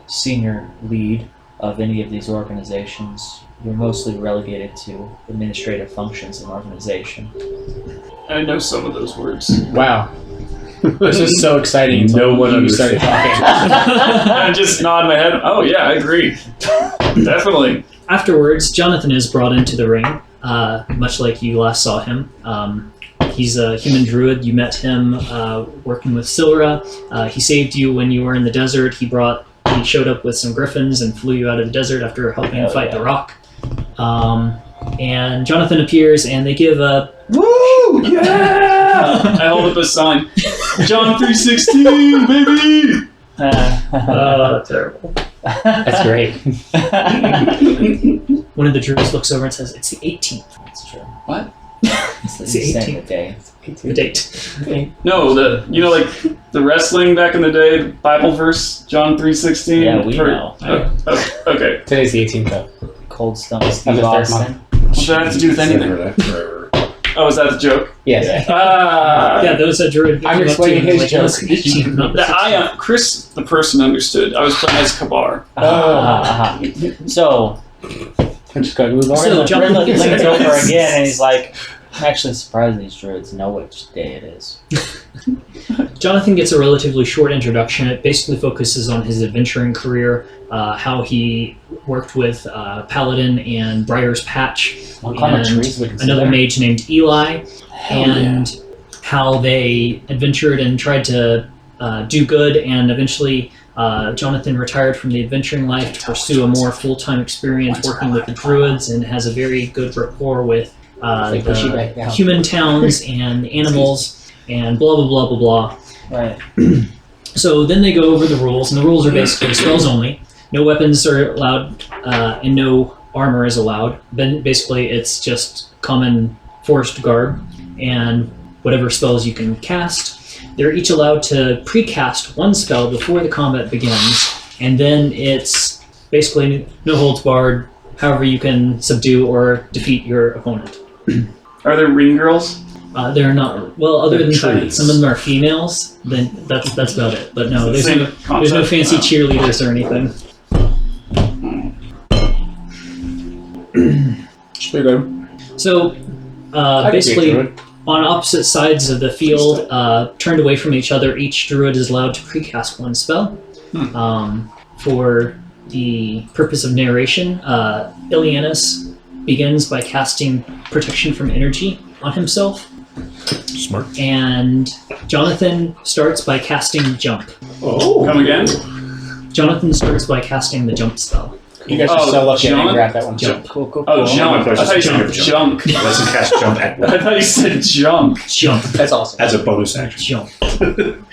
senior lead of any of these organizations, you're mostly relegated to administrative functions in organization. I know some of those words. Wow. This is so exciting. until No one you started talking. I just nod my head. Oh yeah, I agree. Definitely. Afterwards, Jonathan is brought into the ring, much like you last saw him. He's a human druid. You met him working with Silra. He saved you when you were in the desert. He showed up with some griffins and flew you out of the desert after helping fight the rock. And Jonathan appears, and they give a Woo! Yeah! I hold up a sign. John 3:16, baby! Terrible. That's great. One of the druids looks over and says, "It's the 18th. That's true. What? It's the He's saying 18th. the day. The date." No, like the wrestling back in the day, Bible verse, John 3:16. Yeah, we know. Okay. Today's the 18th, though. Cold Stone Of Steve the third Austin. What's that have to do with anything? Forever. Oh, is that the joke? Yes. Yeah, those are druid. I'm came up to explaining you and his like, "It's joke. 18th, not the 16th." Chris, the person, understood. I was playing as Kabar. So, I'm just going to move on. So, John- Rin leans over again and he's like, I'm actually surprised these druids know which day it is. Jonathan gets a relatively short introduction. It basically focuses on his adventuring career, how he worked with Paladin and Briar's Patch, What kind of and trees we can see another there? mage named Eli, Hell and how they adventured and tried to do good, and eventually Jonathan retired from the adventuring life to pursue a more full-time experience working with the druids, and has a very good rapport with They push you back the down. human towns and animals, and blah blah blah blah blah. Right. So then they go over the rules, and the rules are basically spells only. No weapons are allowed, and no armor is allowed. Then basically it's just common forest garb and whatever spells you can cast. They're each allowed to pre-cast one spell before the combat begins, and then it's basically no holds barred, however you can subdue or defeat your opponent. Are there ring girls? They're not, well, other They're than the fact that trees. some of them are females, then that's about it. But no, there's Same no concept. fancy cheerleaders or anything. Should we go? So I could be a basically, druid. on opposite sides of the field, turned away from each other, each druid is allowed to precast one spell. For the purpose of narration, Illianas begins by casting Protection from Energy on himself, Smart. and Jonathan starts by casting Jump. Oh. Come again? Jonathan starts by casting the Jump spell. You guys are Oh, so lucky I John? didn't grab that one. Jump. Cool. Oh, my jump. I pleasure. thought you said Jump. junk. Let's cast jump at I thought you said junk. Jump. That's awesome. as a bonus action. Jump.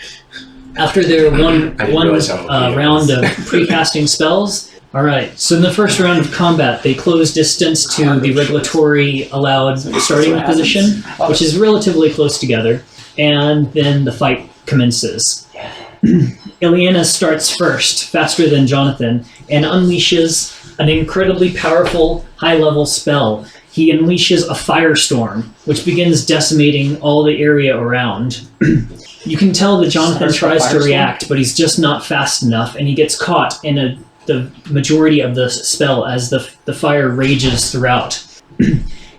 After their one I didn't realize how okay it round was. of pre-casting spells, all right. So in the first round of combat, they close distance to the regulatory allowed starting position, which is relatively close together, and then the fight commences. Illiana starts first, faster than Jonathan, and unleashes an incredibly powerful high-level spell. He unleashes a firestorm, which begins decimating all the area around. You can tell that Jonathan Starts tries the to firestorm? react, but he's just not fast enough, and he gets caught in the majority of the spell as the fire rages throughout.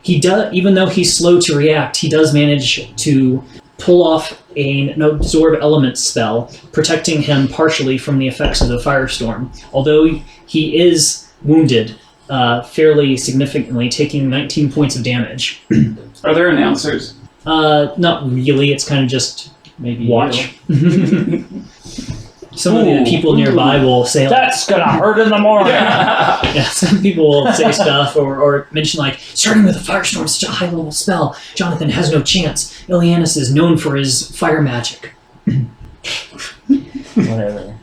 He does, even though he's slow to react, he does manage to pull off an absorb element spell, protecting him partially from the effects of the firestorm. Although he is wounded fairly significantly, taking 19 points of damage. Are there announcers? Not really. It's kind of just Maybe watch. Some of the people nearby will say, like, That's gonna hurt in the morning. yeah, some people will say stuff or mention, like, starting with a firestorm is such a high-level spell. Jonathan has no chance. Illianas is known for his fire magic. Whatever.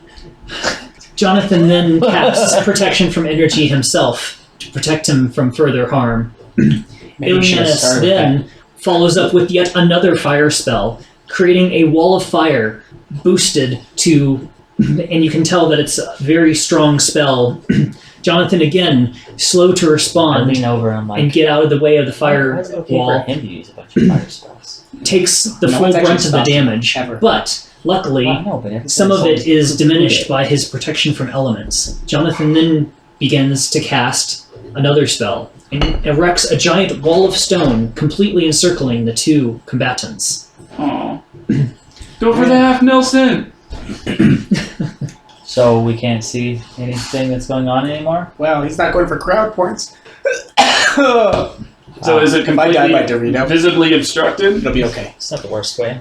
Jonathan then casts Protection from Energy himself to protect him from further harm. Maybe we should have Illianas started with then follows up with yet another fire spell, creating a wall of fire boosted to, and you can tell that it's a very strong spell. Jonathan again, slow to I respond lean over and I'm like, and get out of the way of the fire why is it okay wall, for him to use a bunch of fire spells? takes the No full one's actually brunt of the stopped him, damage, ever. but luckily Well, I know, but everybody's some of always it is diminished included. by his protection from elements. Jonathan then begins to cast another spell and erects a giant wall of stone completely encircling the two combatants. Oh. Go for the half, Nelson! So we can't see anything that's going on anymore? Well, he's not going for crowd points. So is it If I die by completely Dorito, visibly obstructed? it'll be okay. It's not the worst way.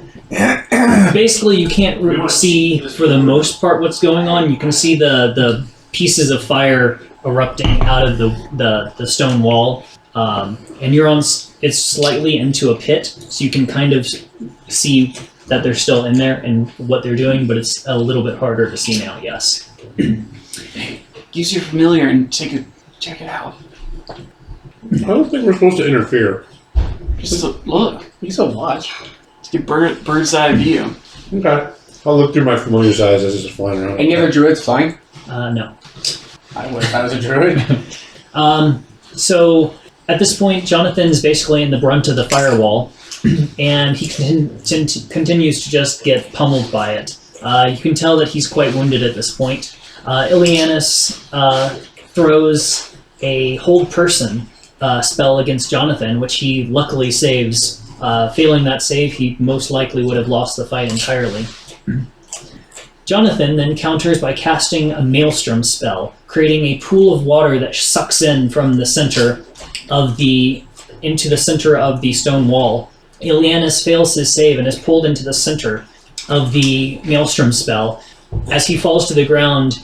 Basically, you can't see for the most part what's going on. You can see the pieces of fire erupting out of the stone wall. and it's slightly into a pit, so you can kind of see that they're still in there and what they're doing, but it's a little bit harder to see now. Yes. Use your familiar and check it out. I don't think we're supposed to interfere. Just look. You still watch. Just get bird's eye view. Okay. I'll look through my familiar's eyes as it's flying around. Any other druids flying? No. I would if I was a druid. So at this point, Jonathan is basically in the brunt of the firewall, and he continues to just get pummeled by it. You can tell that he's quite wounded at this point. Illianas throws a hold person spell against Jonathan, which he luckily saves. Failing that save, he most likely would have lost the fight entirely. Jonathan then counters by casting a maelstrom spell, creating a pool of water that sucks in from the center into the center of the stone wall. Illianas fails his save and is pulled into the center of the maelstrom spell. As he falls to the ground,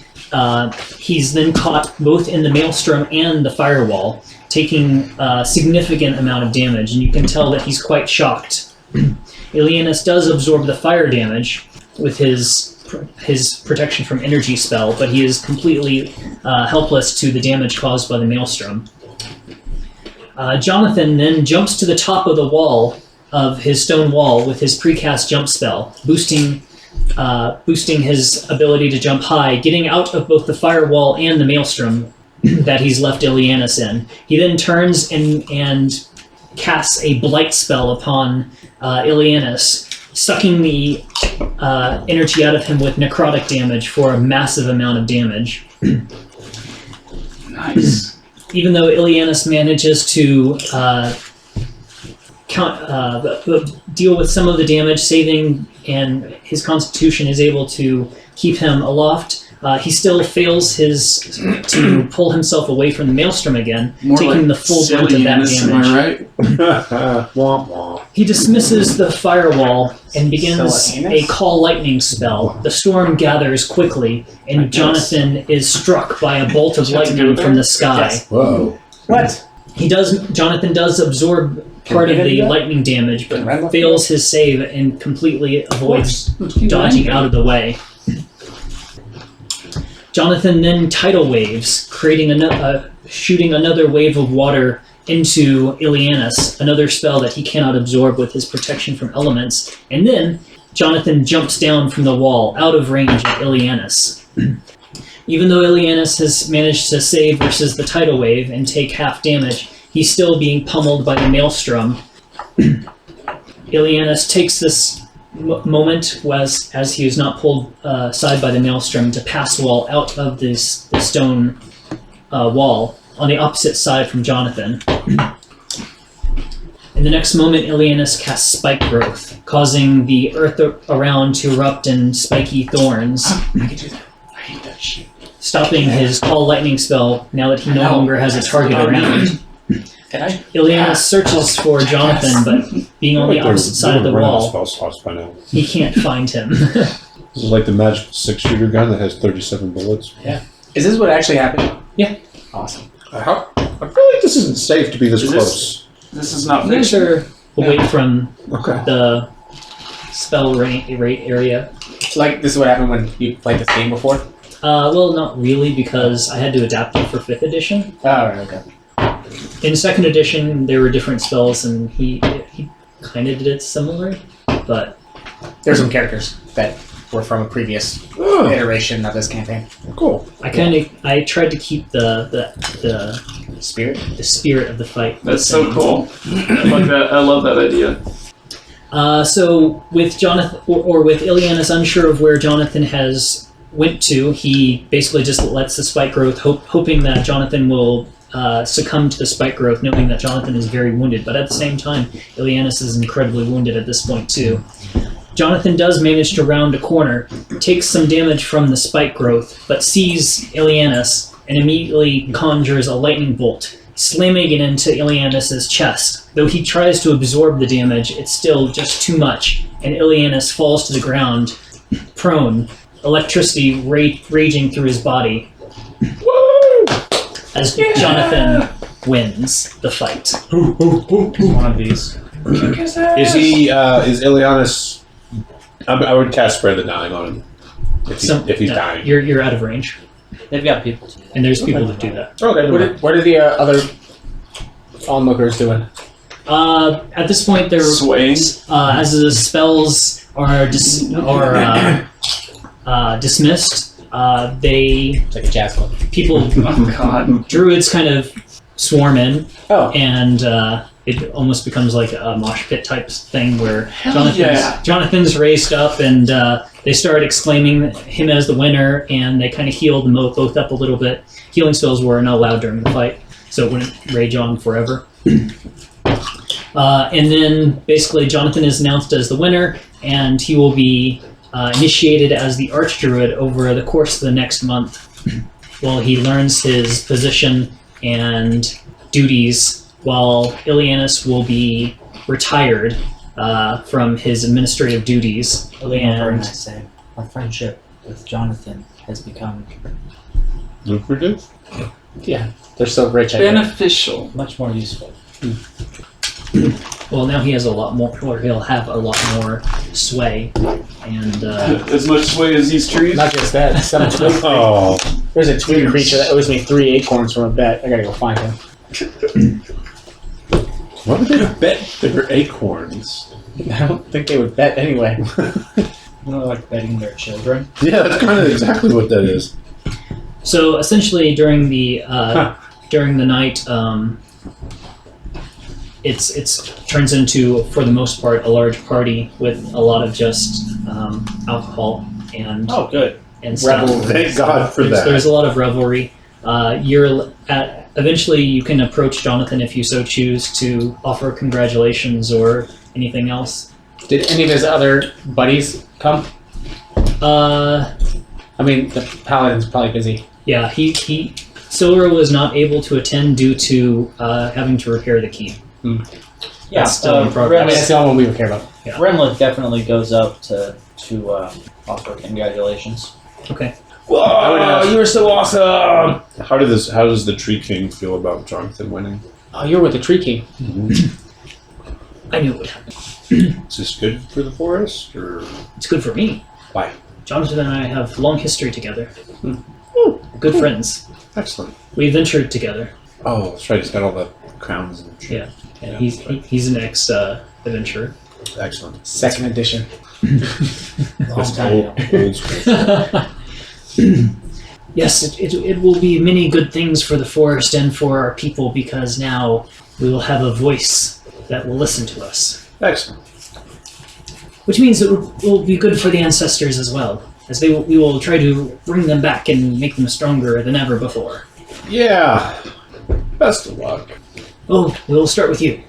he's then caught both in the maelstrom and the firewall, taking a significant amount of damage, and you can tell that he's quite shocked. Illianas does absorb the fire damage with his protection from energy spell, but he is completely helpless to the damage caused by the maelstrom. Jonathan then jumps to the top of the wall of his stone wall with his precast jump spell, boosting his ability to jump high, getting out of both the firewall and the maelstrom that he's left Illianas in. He then turns and casts a blight spell upon Illianas, sucking the energy out of him with necrotic damage for a massive amount of damage. Nice. Even though Illianas manages to deal with some of the damage, saving, and his constitution is able to keep him aloft, he still fails to pull himself away from the maelstrom again, More taking like the full brunt of that silliness, damage. am I right? Womp womp. He dismisses the firewall and begins Silliness? a call lightning spell. The storm gathers quickly, and Jonathan is struck by a bolt of Did you have to lightning go from there? the sky. Yes. Whoa. What? Jonathan does absorb part of Can we the do that? lightning damage, Can but I look fails his save and completely avoids Keep dodging going. out of the way. Jonathan then tidal waves, shooting another wave of water into Illianas, another spell that he cannot absorb with his protection from elements. And then Jonathan jumps down from the wall, out of range of Illianas. Even though Illianas has managed to save versus the tidal wave and take half damage, he's still being pummeled by the maelstrom. Illianas takes this moment as he is not pulled aside by the maelstrom to pass wall out of the stone wall on the opposite side from Jonathan. In the next moment, Illianas casts Spike Growth, causing the earth around to erupt in spiky thorns, I can do that. I hate that shit. stopping his Call Lightning spell now that he no longer has a target around. Can I? Illianas searches for Jonathan, but being on the opposite side of the wall, Spell slots by now. he can't find him. This is like the magical 6-shooter gun that has 37 bullets. Is this what actually happened? Yeah. Awesome. I feel like this isn't safe to be this Is close. This is not You guys fiction. are away from Okay. the spell rate area. Like this is what happened when you played this game before? Well, not really, because I had to adapt it for 5th edition. Oh, right, okay. In 2nd edition, there were different spells, and he kind of did it similarly, but There's some characters that were from a previous Oh, iteration of this campaign. cool. I tried to keep the Spirit? spirit of the fight. the That's so same. cool. I like that. I love that idea. So with Jonathan, or with Illianas unsure of where Jonathan has went to, he basically just lets the spike growth, hoping that Jonathan will succumb to the spike growth, knowing that Jonathan is very wounded. But at the same time, Illianas is incredibly wounded at this point too. Jonathan does manage to round a corner, takes some damage from the spike growth, but sees Illianas and immediately conjures a lightning bolt, slamming it into Illianas' chest. Though he tries to absorb the damage, it's still just too much, and Illianas falls to the ground, prone, electricity raging through his body. As Jonathan wins the fight. One of these. Is he? Is Illianas? I would cast Spread the Dying on him if he's dying. You're out of range, They've got people to do that. and there's people that do that. Okay. What are the other onlookers doing? At this point, they're Swaying. as the spells are dismissed. It's like a jazz club. People, Oh God. druids kind of swarm in, Oh. and it almost becomes like a mosh pit type thing where yeah. Jonathan's raised up, and they start exclaiming him as the winner, and they kind of heal them both up a little bit. Healing spells were not allowed during the fight, so it wouldn't rage on forever. And then basically Jonathan is announced as the winner, and he will be initiated as the Archdruid over the course of the next month while he learns his position and duties, while Illianas will be retired from his administrative duties. And I say, our friendship with Jonathan has become Lucrative. Yeah, they're so rich. I guess. Beneficial. much more useful. Well, now he has a lot more, or he'll have a lot more sway, and As much sway as these trees. Not just that. Some twig. Oh, There's a twig creature that owes me 3 acorns from a bet. I gotta go find him. what would they bet their acorns? I don't think they would bet anyway. More like betting their children. Yeah, that's kind of exactly what that is. so essentially during the night, it's turns into, for the most part, a large party with a lot of just alcohol and Oh, good. and stuff. Revel. Thank God for that. There's a lot of revelry. Eventually you can approach Jonathan if you so choose to offer congratulations or anything else. Did any of his other buddies come? Uh, I mean, the paladin's probably busy. yeah, Silra was not able to attend due to having to repair the key. Yeah, That's still in I progress. mean, that's the only one we would care about. Renlet definitely goes up to offer congratulations. Okay. Whoa, you were so awesome. How does the Tree King feel about Jonathan winning? Oh, you're with the Tree King. I knew it would happen. Is this good for the forest, or It's good for me. why? Jonathan and I have long history together. Oh, Good friends. excellent. We adventured together. Oh, that's right. He's got all the crowns and shit. Yeah. And he's an ex-adventurer. Excellent. Second edition. Long That's time ago. old school. Yes, it will be many good things for the forest and for our people, because now we will have a voice that will listen to us. Excellent. Which means it will be good for the ancestors as well, as we will try to bring them back and make them stronger than ever before. Yeah. Best of luck. Oh, we'll start with you.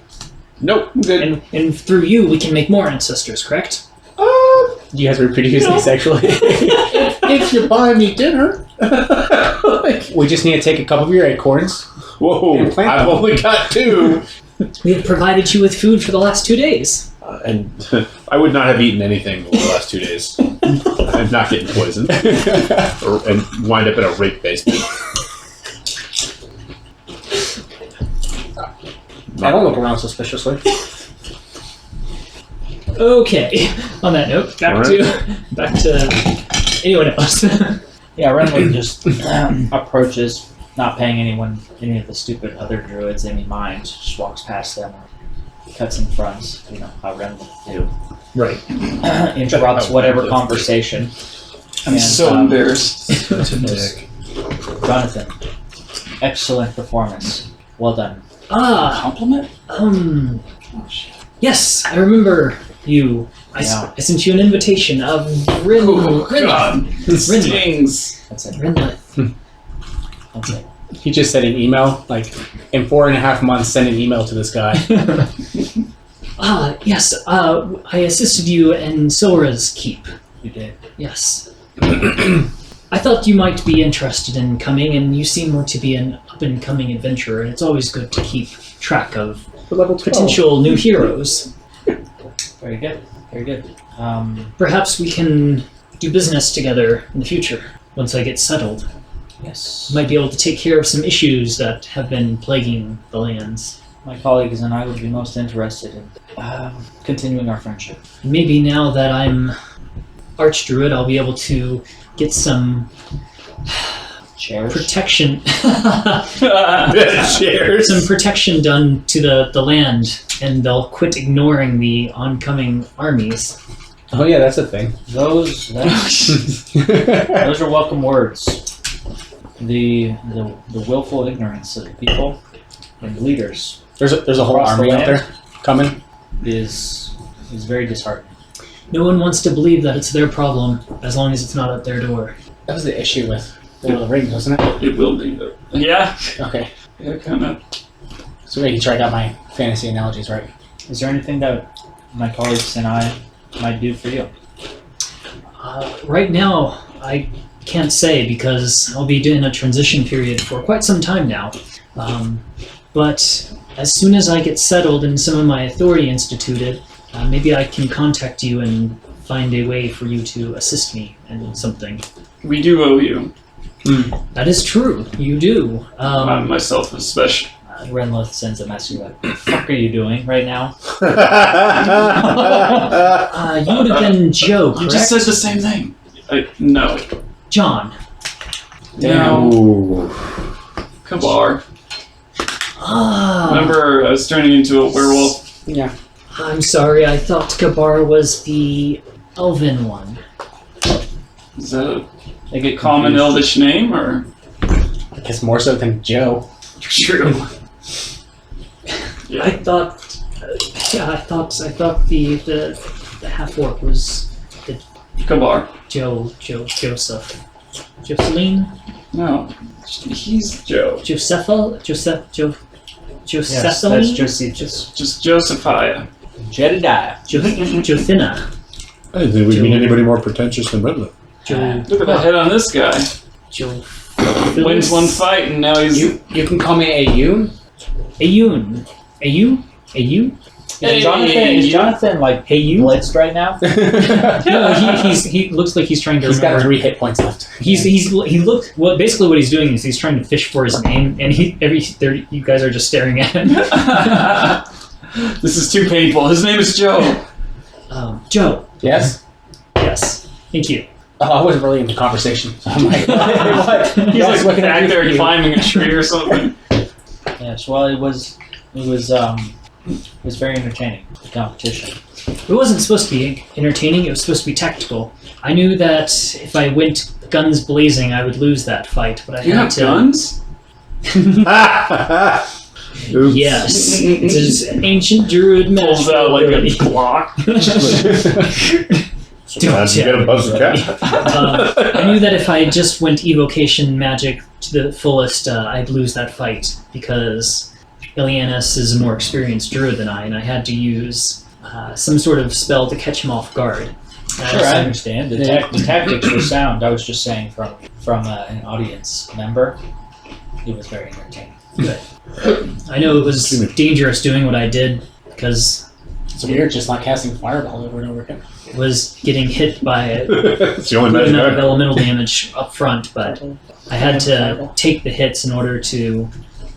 Nope. I'm good. And through you, we can make more ancestors, correct? You guys reproduce me sexually. If you buy me dinner. We just need to take a couple of your acorns. Whoa, And plant I've them. only got 2. We have provided you with food for the last 2 days. And I would not have eaten anything over the last 2 days. I'm not getting poisoned. And wind up in a rape basement. I don't look around suspiciously. Okay. On that note, back to anyone else. Yeah, Renlet just approaches, not paying any of the stupid other druids any mind. Just walks past them, cuts in front. You know how Renlet do. Right. Interrupts whatever conversation. I'm And, so embarrassed. Such a dick. Jonathan, excellent performance. Well done. Compliment? Yes, I remember you. I sent you an invitation of Oh, God. This Rinlet. stings. That's it. Rinlet. That's it. He just sent an email, like, in 4.5 months, send an email to this guy. Yes, I assisted you in Silra's keep. You did. Yes. I thought you might be interested in coming, and you seem to be an up-and-coming adventurer, and it's always good to keep track of Level 12. potential new heroes. Very good. Very good. Perhaps we can do business together in the future, once I get settled. Yes. Might be able to take care of some issues that have been plaguing the lands. My colleagues and I would be most interested in continuing our friendship. Maybe now that I'm Archdruid, I'll be able to get some Chairs. protection. Cheers. Some protection done to the land, and they'll quit ignoring the oncoming armies. Oh yeah, that's a thing. Those are welcome words. The willful ignorance of the people and leaders There's a whole Across the army out land. there coming. is very disheartening. No one wants to believe that it's their problem, as long as it's not at their door. That was the issue with Lord of the Rings, wasn't it? It will be though. Yeah. Okay. Yeah, kind of. So making sure I got my fantasy analogies right. Is there anything that my colleagues and I might do for you? Right now, I can't say because I'll be doing a transition period for quite some time now. But as soon as I get settled and some of my authority instituted, maybe I can contact you and find a way for you to assist me in something. We do owe you. That is true. You do. Myself especially. Renlith sends a message like, "What the fuck are you doing right now?" You would have been Joe, You correct? just said the same thing. No. John. No. Ooh. Kabar. Ah, Remember, I was turning into a werewolf. Yeah. I'm sorry. I thought Kabar was the elven one. Is that a They get common confused. elvish name, or? I guess more so than Joe. True. I thought. I thought the half orc was Kabar. Joseph. Jocelyn? No. He's Joe. Yes, that's Josephus. Just Josephiah. Jedediah. Jothina. I didn't think we'd meet anybody more pretentious than Redland. Look at the head on this guy. Wins one fight and now he's... You can call me Ayun. Ayun. Hey, Is Jonathan like Hey, you? blitzed right now? No, he looks like he's trying to He's got remember. 3 hit points left. He looked. Well, basically, what he's doing is he's trying to fish for his name, and you guys are just staring at him. This is too painful. His name is Joe. Joe. Yes. Yes. Thank you. Oh, I wasn't really in the conversation. So I'm like, what? He's Yes, like what can I back do there for you? climbing a tree or something. Yes. Well, it was very entertaining. The competition. It wasn't supposed to be entertaining. It was supposed to be tactical. I knew that if I went guns blazing, I would lose that fight, but I You had have to. guns? Oops. Yes, it's an ancient druid Pulls out like a magic Glock. Sometimes you get a buzzer cat. I knew that if I just went evocation magic to the fullest, I'd lose that fight because Illianas is a more experienced druid than I, and I had to use some sort of spell to catch him off guard. Sure, I understand. The tactics were sound. I was just saying from an audience member, it was very entertaining. I know it was dangerous doing what I did because It's weird just not casting Fireball over and over again. it was getting hit by a It's the only good magic amount of I elemental damage up front, but I had to take the hits in order to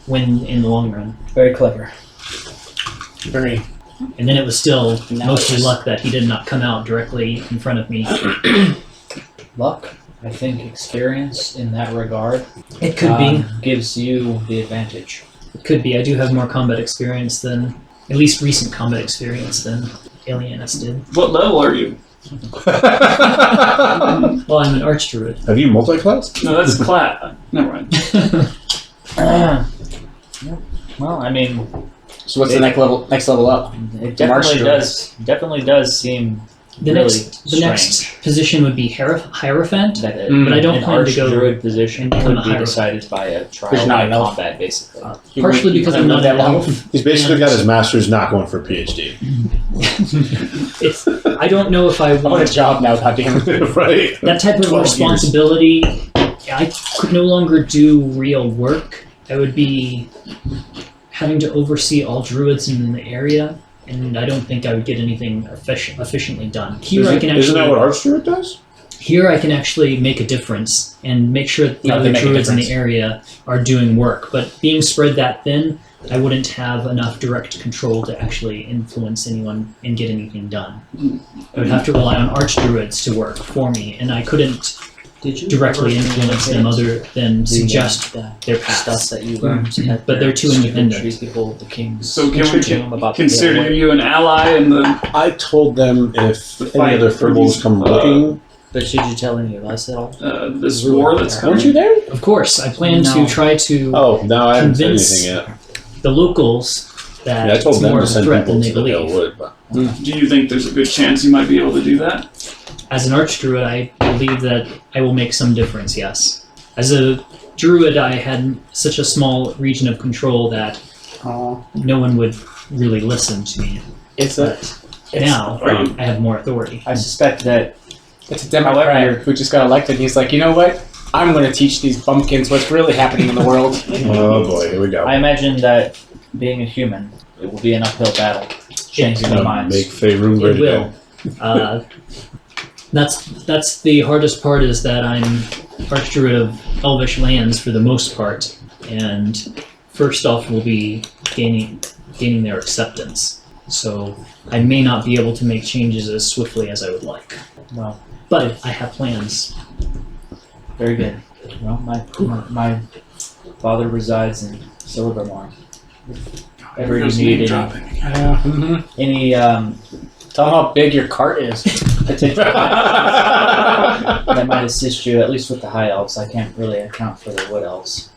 win in the long run. Very clever. Very. And then it was still mostly Analysis. luck that he did not come out directly in front of me. Luck. I think experience in that regard It could be. gives you the advantage. It could be. I do have more combat experience than, at least recent combat experience than Illianas did. What level are you? Well, I'm an archdruid. Have you multi-class? No, that's Clat. Never mind. Well, I mean, So what's the next level up? it definitely does seem The really next strange position would be Hierophant. that But I don't an plan to go Archdruid position and become could a be Hierophant. decided by a trial There's not by enough. combat, basically. Partially because I'm not that an long. elf. He's basically got his master's, not going for a PhD. I don't know if I I want a want job now, goddamn. Right? that type of 12 years. responsibility. I could no longer do real work. I would be having to oversee all druids in the area, and I don't think I would get anything efficiently done. Here I can Isn't that actually. what Archdruid does? Here I can actually make a difference and make sure that the No, they other make a druids in the difference. area are doing work. But being spread that thin, I wouldn't have enough direct control to actually influence anyone and get anything done. I would have to rely on archdruids to work for me, and I couldn't Did you directly ever influence them communicate other than suggest the their stuff paths. that you learned? at But they're too their independent. tree people, the kings. So can we Tomb about the consider Gale. you an ally in the? I told them if any Fight other for furballs these, come looking, But should you tell any of us at all? This war that's coming? Weren't you there? Of course, I plan No. to try to oh no, I haven't said Convince- anything yet. the locals that Yeah, I told it's them more to of a send threat people than to they the believe. Hillwood, but Do you think there's a good chance you might be able to do that? As an archdruid, I believe that I will make some difference, yes. As a druid, I had such a small region of control that Oh, no one would really listen to me. it's a. But now, Are you- I have more authority. I suspect that It's a Democrat However- who just got elected. And he's like, you know what? I'm going to teach these bumpkins what's really happening in the world. oh boy, here we go. I imagine that being a human, it will be an uphill battle. Changing their minds. Make Faerun great It will. again. That's the hardest part, is that I'm archdruid of Elvish lands for the most part, and first off will be gaining their acceptance. So I may not be able to make changes as swiftly as I would like, Well, but I have plans. very good. Well, my father resides in Silvermore. If ever you There's need name any, dropping. Yeah. Mm-hmm. any Tell them how big your cart is. that might assist you, at least with the high elves. I can't really account for the wood elves.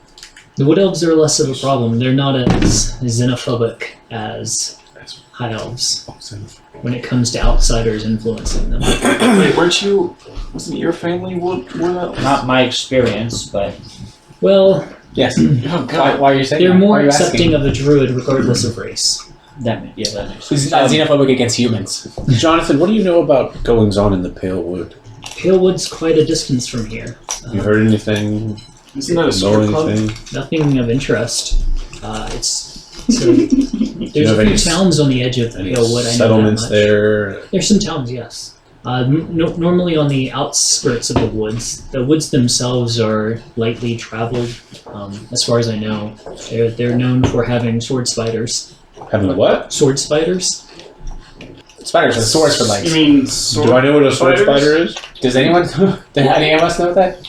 The wood elves are less of a problem. They're not as xenophobic as high elves when it comes to outsiders influencing them. Wait, wasn't your family wood elves? Not my experience, but Well, Yes. Oh Why are you saying they're that? Why more are you accepting asking? of the druid regardless of race. that makes sense. He's not xenophobic against humans. Jonathan, what do you know about goings on in the Pale Wood? Palewood's quite a distance from here. You heard anything? Isn't that a Know strip club? anything? Nothing of interest. There's a have any few towns on the edge of Any Palewood. I know that settlements much. there? There's some towns, yes. Normally on the outskirts of the woods. The woods themselves are lightly traveled. As far as I know, they're known for having sword spiders. Having what? Sword spiders. Spiders with swords for legs. You mean sword? Do I know what a sword spiders? spider is? Does anyone? Does any of us know that?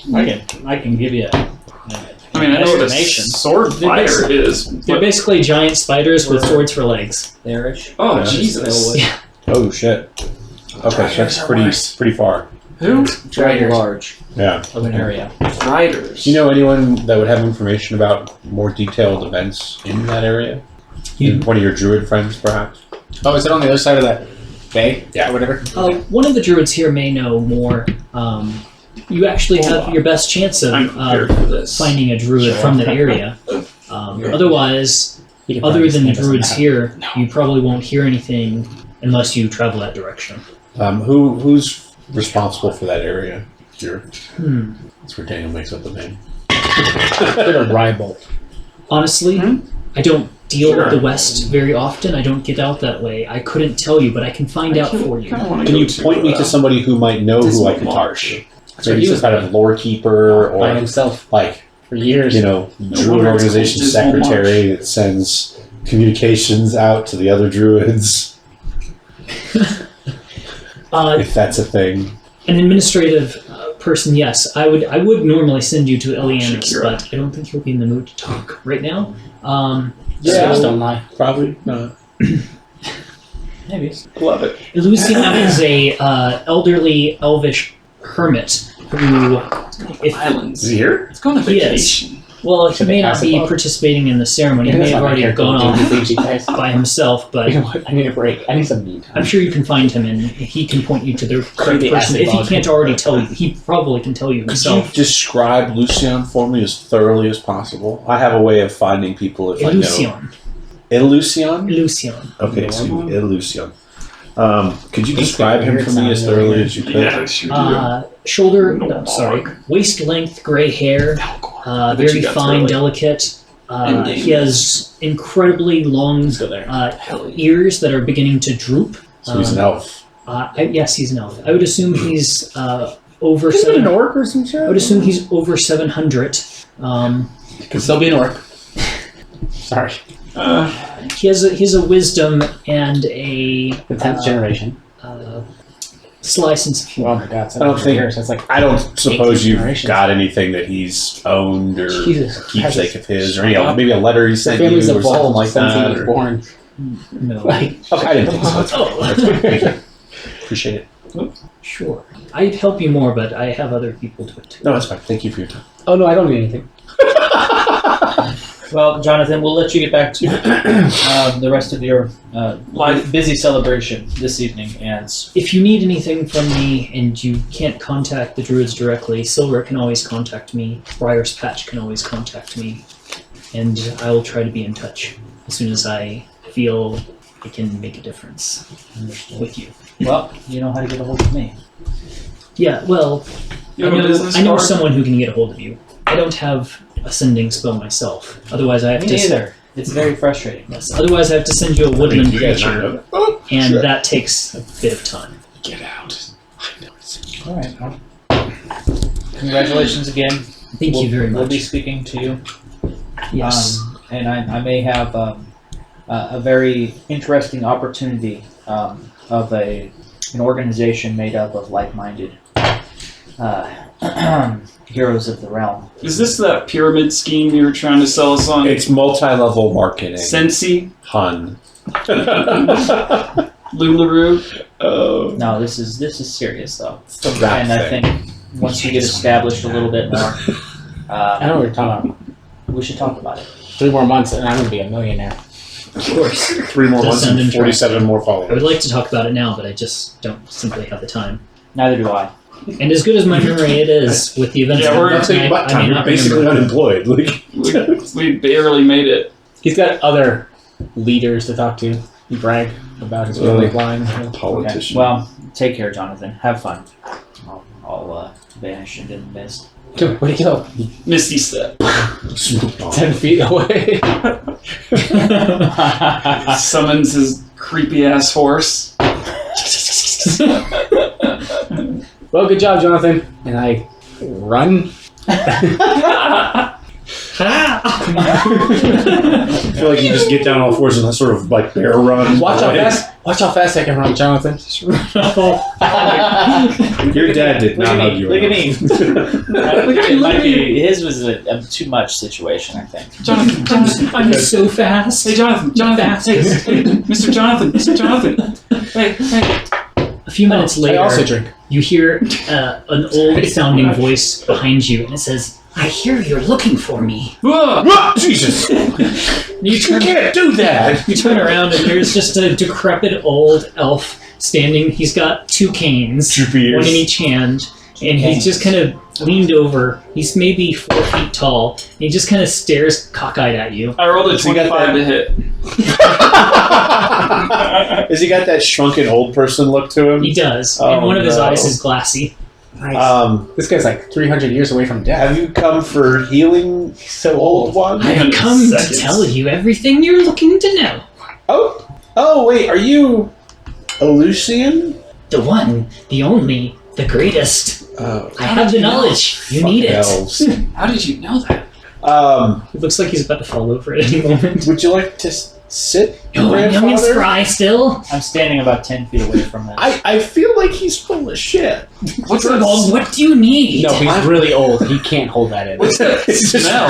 I can give you. I mean, I know what a Estimation. sword They're fighter is. They're But, basically giant spiders with swords for legs. There-ish. oh Yeah. Jesus! Yeah. Oh shit. Okay, so that's pretty far. Who? Very large Yeah. of an area. Riders. Do you know anyone that would have information about more detailed events in that area? One of your druid friends, perhaps? Oh, is it on the other side of that bay? Yeah. Or whatever. One of the druids here may know more. You actually have your best chance of I'm prepared for this. finding a druid from that area. Otherwise, other than the druids here, you probably won't hear anything unless you travel that direction. Who's responsible for that area? Hmm. That's where Daniel makes up the name. Bit of rival. Honestly, I don't deal Sure. with the West very often. I don't get out that way. I couldn't tell you, but I can find out for you. Can you point me to somebody who might know who I could talk to? Maybe some kind of lore keeper By or himself like, for years. druid wonder it's organization called Dismal secretary that sends communications out to the other druids, if that's a thing. An administrative person, yes. I would normally send you to Illianas, Shakira. but I don't think you'll be in the mood to talk right now. Stars So, don't lie. Probably not. Maybe. Love it. Illusian is a elderly elvish hermit who, if Islands. Is he here? It's going to He is. vacation. well, he Should may they not pass be it off? participating in the ceremony. He may have already gone off by himself, but You know what? I need a break. I need some me time. I'm sure you can find him and he can point you to the correct the person. acid If he bog. can't already tell you, he probably can tell you Could himself. you describe Lucian for me as thoroughly as possible? I have a way of finding people if I know. Illusion. Illusion? Illusion. Okay, so Illusion. Could you describe him for me as thoroughly as you could? Yeah, sure do. Waist length gray hair, I bet very you got fine, Turley. delicate. Ending. He has incredibly long Let's go there. Hell yeah. ears that are beginning to droop. So he's an elf. Yes, he's an elf. I would assume he's over Is it an 7. orc or some shit? I would assume he's over 700. Could still be an orc. Sorry. He has a wisdom and a The 10th generation. sly sense of humor. Oh my god. I don't think. Years. That's like I don't suppose you've generations. got anything that he's owned or Jesus. keepsake of his, or maybe a letter he the sent you family's or something evolved like since he that. was or- born. No. Like, Okay, I didn't think so. That's Oh, Thank you. Appreciate it. sure. I'd help you more, but I have other people to it too. No, that's fine. Thank you for your time. oh no, I don't need anything. Well, Jonathan, we'll let you get back to the rest of your busy celebration this evening. And If you need anything from me and you can't contact the Druids directly, Silver can always contact me. Briar's Patch can always contact me. And I will try to be in touch as soon as I feel I can make a difference with you. well, you know how to get a hold of me. Yeah, well, You have a business I know card? someone who can get a hold of you. I don't have a sending spell myself. Otherwise, I have Me to. neither. It's very frustrating. Yes. Otherwise, I have to send you a woodland You guys not know creature, that? Oh, and sure. that takes a bit of time. Get out. I know it's- All right. Well, congratulations again. Thank you very We'll be much. speaking to you. Yes. And I may have a very interesting opportunity of an organization made up of like-minded heroes of the realm. Is this that pyramid scheme you were trying to sell us on? It's multi-level marketing. Sensi? Hun. Lularu? Oh. No, this is serious though. It's a rap And I thing. think once you get established a little bit more, I know what you're talking about. we should talk about it. 3 more months and I'm gonna be a millionaire. Of course. 3 more Does months sound and interesting. 47 more I followers. would like to talk about it now, but I just don't simply have the time. Neither do I. And as good as my memory it is with the events, Yeah, that we're I'm not saying happened, about I may time. You're not basically remember. unemployed. Like, We barely made it. He's got other leaders to talk to. He brag about his family line. politician. Well, take care, Jonathan. Have fun. I'll vanish into the mist. Dude, where'd he go? Misty step. 10 feet away. Summons his creepy ass horse. Well, good job, Jonathan. And I run. I feel like you just get down all fours and sort of like bear run. Watch how fast I can run, Jonathan. Your dad did not hug you. Look at enough. me. I think it might be, his was a too much situation, I think. Jonathan. I'm so fast. Hey, Jonathan. Fast. Hey, Mr. Jonathan. Hey. A few minutes I later, also drink. you hear an old-sounding voice behind you, and it says, "I hear you're looking for me." Whoa! Ah, Jesus! You You can't do that! You turn around, and there's just a decrepit old elf standing. He's got 2 canes, Droopy one in ears. each hand, and he's just kind of leaned over. He's maybe 4 feet tall, and he just kind of stares cockeyed at you. I rolled a So you got 25 to hit. Has he got that shrunken old person look to him? He does, Oh, and one of his no. eyes is glassy. Nice. This guy's like 300 years away from death. Have you come for healing, So old one? I have 300 come seconds. to tell you everything you're looking to know. Oh, wait, are you Lucian? The one, the only, the greatest. Oh, I have the knowledge. You need it. elves. How did you know that? It looks like he's about to fall over at any moment. Would you like to sit, No, young and grandfather? spry still. I'm standing about 10 feet away from him. I feel like he's full of shit. What's Well, that? what do you need? No, he's really old. He can't hold that in. What's that smell?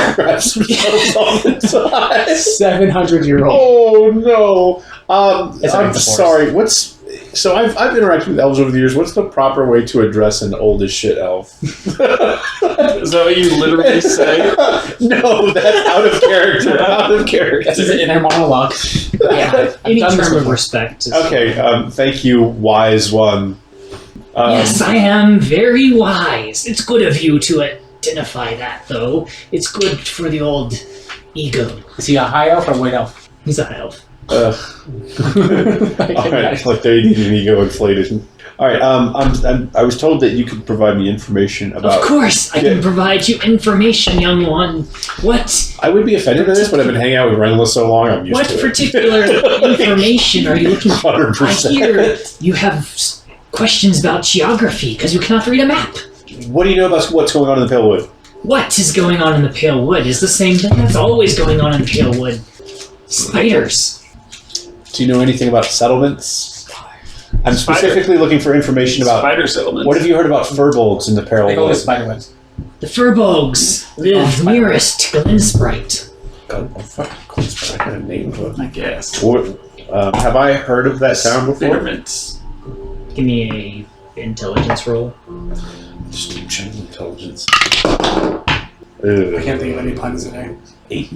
700-year-old. Oh no! It's I'm like the forest. sorry. So I've interacted with elves over the years. What's the proper way to address an old as shit elf? Is that what you literally say? No, that's out of character. Out of character. This is an inner monologue. Yeah, any done this term of before. respect. Is Okay. Thank you, wise one. Yes, I am very wise. It's good of you to identify that, though. It's good for the old ego. Is he a high elf or white elf? He's a elf. All right, like they need an ego inflated. All right. I was told that you could provide me information about. Of course, I can provide you information, young one. What I would be offended by this, but I've been hanging out with Renla so long, I'm used what to it. particular information are you looking for? I 100%. hear you have questions about geography because you cannot read a map. What do you know about what's going on in the Pale Wood? What is going on in the Pale Wood is the same thing that's always going on in the Pale Wood. Spiders. Do you know anything about settlements? I'm specifically looking for information about spider settlements. What have you heard about furbolgs in the Pale They call it Wood? spiderwebs. The Furbolgs live nearest to Glennsprite. God, I'm fucking close, but I got a name for it. I guess. Have I heard of that town before? Spearmints. Give me a intelligence roll. Just general intelligence. I can't think of any puns today. 8.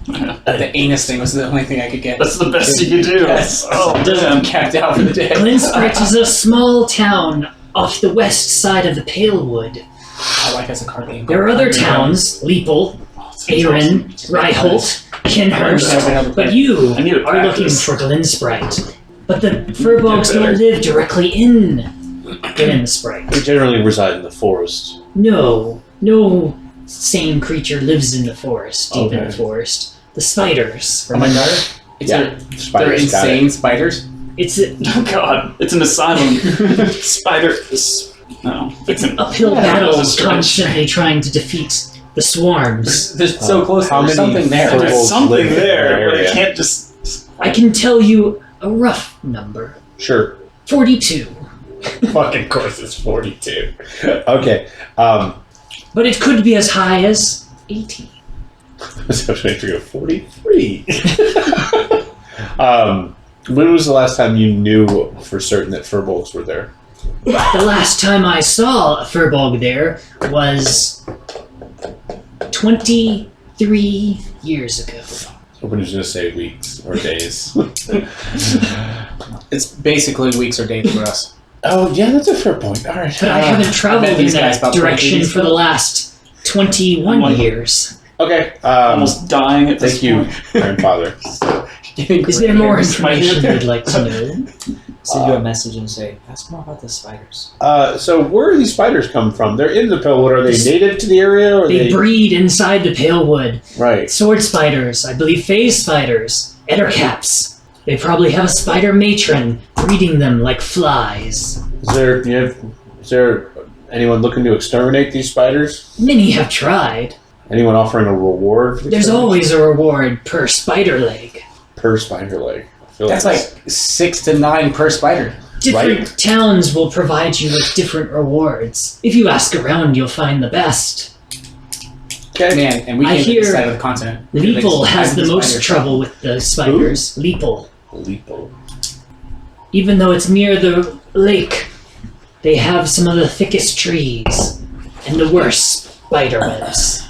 The anus thing was the only thing I could get. That's the best you can do. Yes. Oh, damn. Capped out for the day. Glennsprite is a small town off the west side of the Pale Wood. I like as a card game. There are other towns, Leopold, Aaron, Reiholt, Kinhurst, but you I need to are looking practice. for Glennsprite. But the Furbolgs don't live directly in Glennsprite. They generally reside in the forest. No sane creature lives in the forest, deep in the forest. The spiders. Oh my god. It's Yeah, they're spiders got insane spiders. It's a, Oh god, it's an asylum. Spider. No, it's an uphill battle constantly trying to defeat the swarms. They're so close. How There's many something there. furbolgs There's something live in there, that but I area? can't just. I can tell you a rough number. Sure. 42. Fucking course, it's 42. Okay. But it could be as high as 80. So I have to go 43. When was the last time you knew for certain that furbolgs were there? The last time I saw a Furbolg there was 23 years ago. I was going to say weeks or days. It's basically weeks or days for us. Oh, yeah, that's a fair point. All right. But I haven't traveled met in these guys that about direction 20 for the last 21 I'm like- years. Okay. Almost dying at this Thank you, point. grandfather. Is there more information you'd like to know? Send you a message and say, ask more about the spiders. So where are these spiders come from? They're in the Pale Wood. Are they native to the area? Or are They breed inside the Pale Wood. Right. Sword spiders, I believe phase spiders, ettercaps. They probably have a spider matron breeding them like flies. Is there anyone looking to exterminate these spiders? Many have tried. Anyone offering a reward? For There's always a reward per spider leg. per spider leg. I feel That's like 6 to 9 per spider. Different towns will provide you with different rewards. If you ask around, you'll find the best. okay. Man, and we I can't hear decide on the continent. Leopold Like, has the spiders. most trouble with the spiders. Leopold. Leopold. Even though it's near the lake, they have some of the thickest trees and the worst spider webs.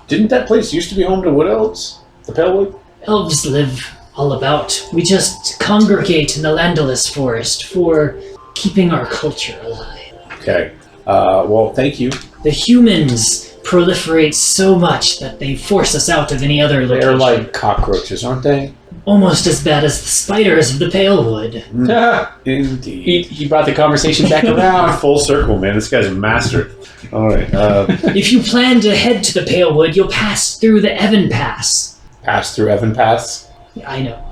Didn't that place used to be home to wood elves? The Pale Wood? Elves live all about. We just congregate in the Landalis forest for keeping our culture alive. Okay. Well, thank you. The humans proliferate so much that they force us out of any other They're location. like cockroaches, aren't they? Almost as bad as the spiders of the Pale Wood. Indeed. He brought the conversation back around. Full circle, man. This guy's a master. All right. If you plan to head to the Pale Wood, you'll pass through the Evan Pass. Pass through Evan Pass. I know.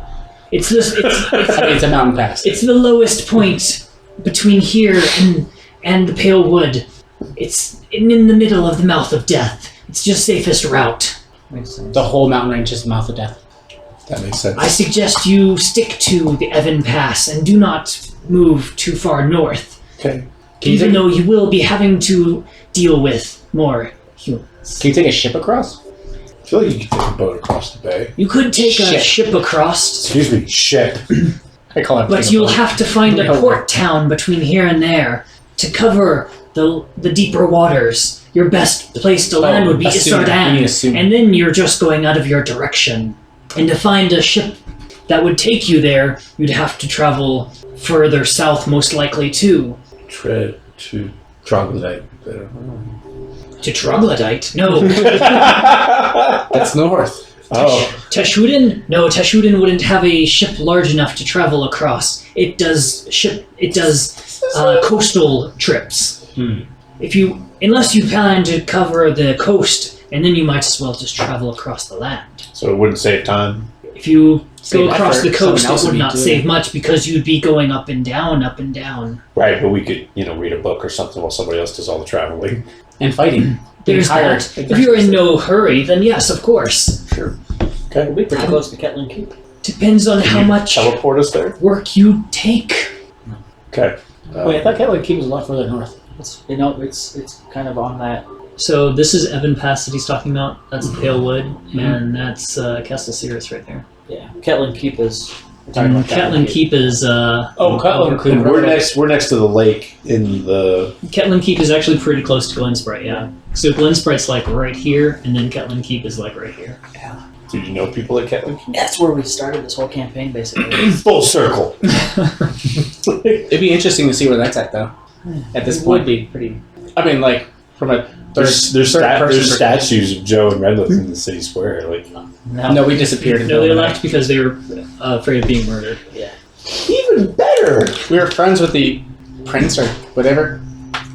It's It's a mountain pass. it's the lowest point between here and the Pale Wood. It's in the middle of the mouth of death. It's your safest route. Makes sense. The whole mountain range is the mouth of death. That makes sense. I suggest you stick to the Evan Pass and do not move too far north, Okay. even though you will be having to deal with more humans. Can you take a ship across? I feel like you could take a boat across the bay. You could take a Ship. ship across, Excuse me, ship. I call it. but you'll have to find a port town between here and there to cover the deeper waters. Your best place to land would be Isardan, and then you're just going out of your direction. And to find a ship that would take you there, you'd have to travel further south, most likely too. Tread to troglodyte. To Troglodyte? No. That's north. Oh, Teshudin? No, Teshudin wouldn't have a ship large enough to travel across. It does coastal trips. Unless you plan to cover the coast, and then you might as well just travel across the land. so it wouldn't save time. If you Save go across effort, the coast, someone else it would would be not doing save it. much because you'd be going up and down, up and down. Right, but we could, read a book or something while somebody else does all the traveling. And fighting. There's hired that. If you're in no hurry, then yes, of course. Sure. We'll be pretty close to Ketlin Keep. Depends on how much Teleport us there? work you take. Okay. Wait, I thought Ketlin Keep was a lot further north. It's kind of on that. So this is Evan Pass that he's talking about. That's Palewood, and that's Castle Cirrus right there. Yeah, Ketlin Keep is. We're talking And about Ketlin Keep is Ketlin Keep. And we're next to the lake in the... Ketlin Keep is actually pretty close to Glensprite, yeah. So Glensprite's like right here, and then Ketlin Keep is like right here. Did you know people at Ketlin? That's where we started this whole campaign, basically. Full circle. It'd be interesting to see where that's at, though. At this It point. would be pretty. I mean, like, from a There's third person there's statues of Joe and Redliff in the city square. Like, No, we disappeared. No, they left because they were afraid of being murdered. even better. We were friends with the prince or whatever,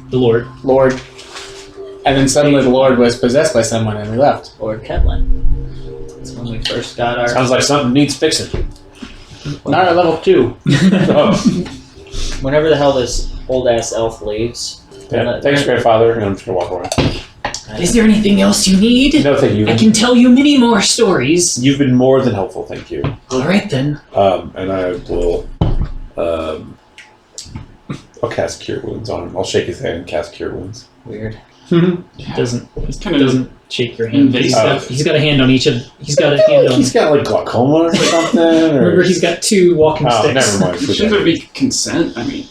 The Lord. Lord. And then suddenly the Lord was possessed by someone and we left. Lord Ketlin. That's when we first got our. Sounds like something needs fixing. Now at level 2. Oh, Whenever the hell this old ass elf leaves. yeah. Thanks, grandfather. And I'm just gonna walk away. Is there anything else you need? No, thank you. I can tell you many more stories. You've been more than helpful. Thank you. All right then. And I will. I'll cast Cure Wounds on him. I'll shake his hand and cast Cure Wounds. Weird. He doesn't kind of doesn't shake your hand. invasive. He's got a hand on each of. He's got a hand on. He's got like glaucoma or something. Or... Remember, he's got 2 walking Oh, sticks. never mind. Shouldn't there be consent? I mean,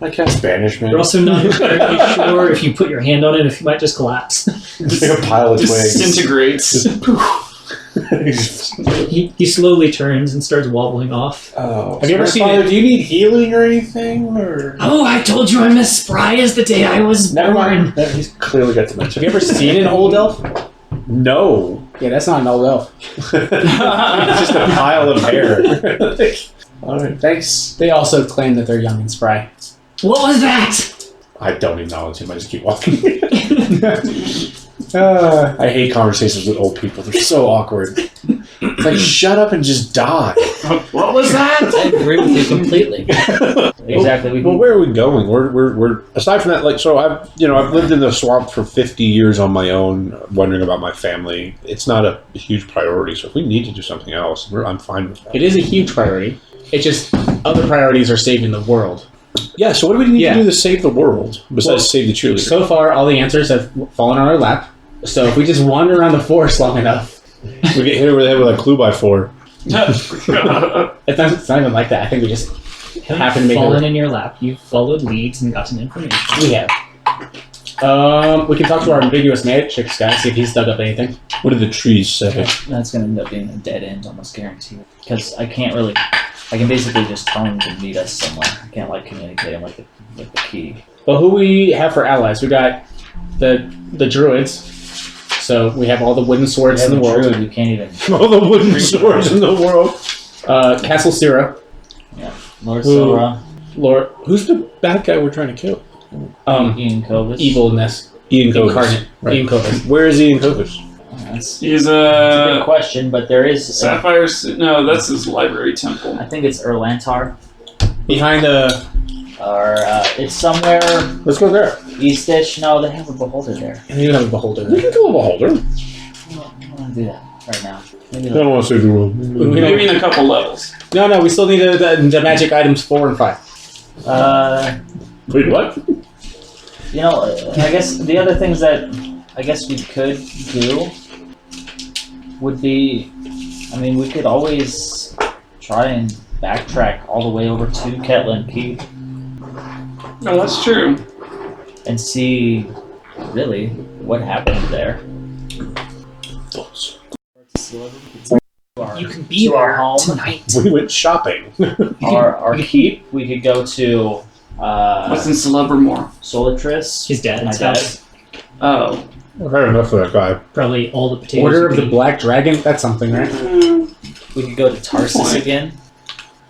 I cast Banishment. You're also not entirely sure if you put your hand on it, if you might just collapse. It's like a pile of twigs. disintegrates. He slowly turns and starts wobbling off. Oh, Have you ever seen Grandfather, it? Do you need healing or anything? Or Oh, I told you I'm as spry as the day I was Never born. mind. no, he's clearly got dementia. Have you ever seen an old elf? No, Yeah, that's not an old elf. it's just a pile of hair. All right, thanks. They also claim that they're young and spry. What was that? I don't acknowledge him. I just keep walking. I hate conversations with old people. They're so awkward. It's like, shut up and just die. What was that? I agree with you completely. Exactly. Well, where are we going? We're aside from that, like, so I've lived in the swamp for 50 years on my own, wondering about my family. It's not a huge priority, so if we need to do something else, I'm fine with that. It is a huge priority. It's just other priorities are saving the world. Yeah, so what do we need Yeah. to do to save the world besides save the cheerleader? So far, all the answers have fallen on our lap. So if we just wander around the forest long enough, we get hit over the head with a clue by 4. it's not even like that. I think we just happen to make Fallen it. in your lap. You followed leads and gotten information. We have. We can talk to our ambiguous matrix guy, see if he's dug up anything. What did the trees say? That's going to end up being a dead end, almost guaranteed. Because I can't really. I can basically just tell him to meet us somewhere. I can't communicate him with the key. Well, who we have for allies? We got the druids. So we have all the wooden swords in the world. Druid, you can't even. All the wooden swords in the world. Castle Syrah. Lord Who- Sora, Lord, Who's the bad guy we're trying to kill? Ian Kovis. evilness. Ian Kovis. Incarnate. Right. Ian Kovis. Where is Ian Kovis? That's He's a good a question, but there is. sapphire. No, that's his library temple. I think it's Erlantar, Behind the. or it's somewhere Let's go there. eastish. No, they have a beholder there. And you have a beholder We there. can kill a beholder. I don't want to do that right now. Maybe I don't want to save the world. We don't- Maybe in a couple levels. No, we still need the magic items 4 and 5. Wait, what? I guess the other things that I guess we could do would be, we could always try and backtrack all the way over to Ketlin Keep No, that's true. and see really what happened there. You can be To our there home. tonight. We went shopping. Our keep, we could go to What's in Celebremore? Solatris. His my dad's dad. house. Oh. I've heard enough of that guy. Probably all the potatoes. Order you of the could eat. Black Dragon? That's something, right? We could go to Tarsus point. again.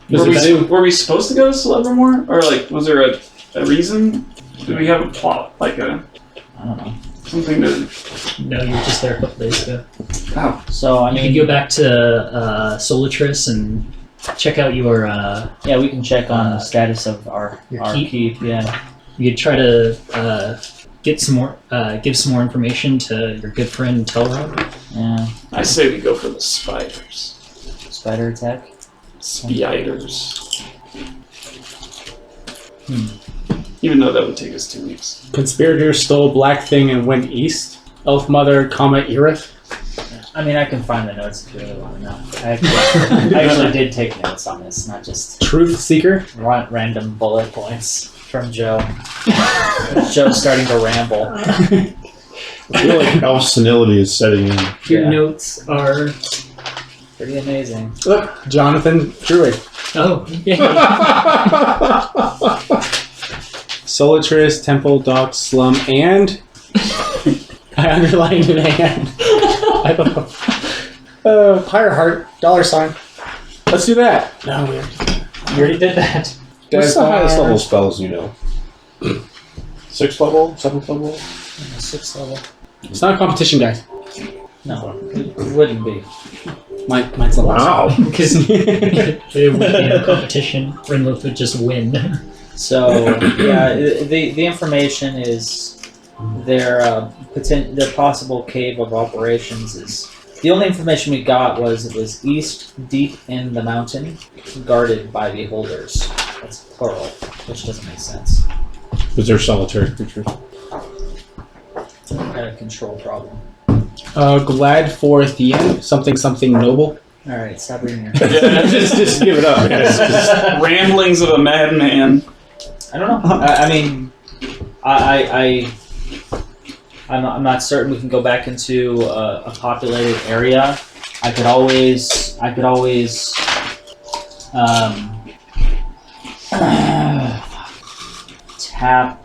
Were we supposed to go to Celebremore? Or was there a reason? Did we have a plot? I don't know. Something to. No, you were just there a couple days ago. Oh. So I You mean, can go back to Solitris and check out your. yeah, we can check on the status of our your keep? Yeah. You could try to get some more, give some more information to your good friend Telrod. Yeah. I say we go for the spiders. Spider attack. Spiders. Even though that would take us 2 weeks. Conspirators stole Black Thing and went east. Elf Mother, Irith. I mean, I can find the notes if you really want to know. I actually did take notes on this, not just Truth Seeker. random bullet points from Joe. Joe's starting to ramble. I feel like elf senility is setting in. Your Yeah. notes are. Pretty amazing. Look, Jonathan, Druid. Oh, yeah. Solitris, Temple, Dock, Slum, and... I underlined an and. I don't know. Pirate Heart, $. Let's do that. No, we already did that. What's the Desbar. highest level spells you know? 6th level? 7th level? 6th level. It's not a competition, guys. No, it wouldn't be. Mine's level. Wow. Because it would be a competition. Renlith would just win. So yeah, the information is their possible cave of operations is the only information we got was it was east deep in the mountain, guarded by beholders. That's plural, which doesn't make sense. Was there solitary creatures? Got a control problem. Glad for Thean, something noble. All right, stop reading here. Yeah, just give it up. Guys. ramblings of a madman. I don't know. I mean, I'm not certain we can go back into a populated area. I could always tap.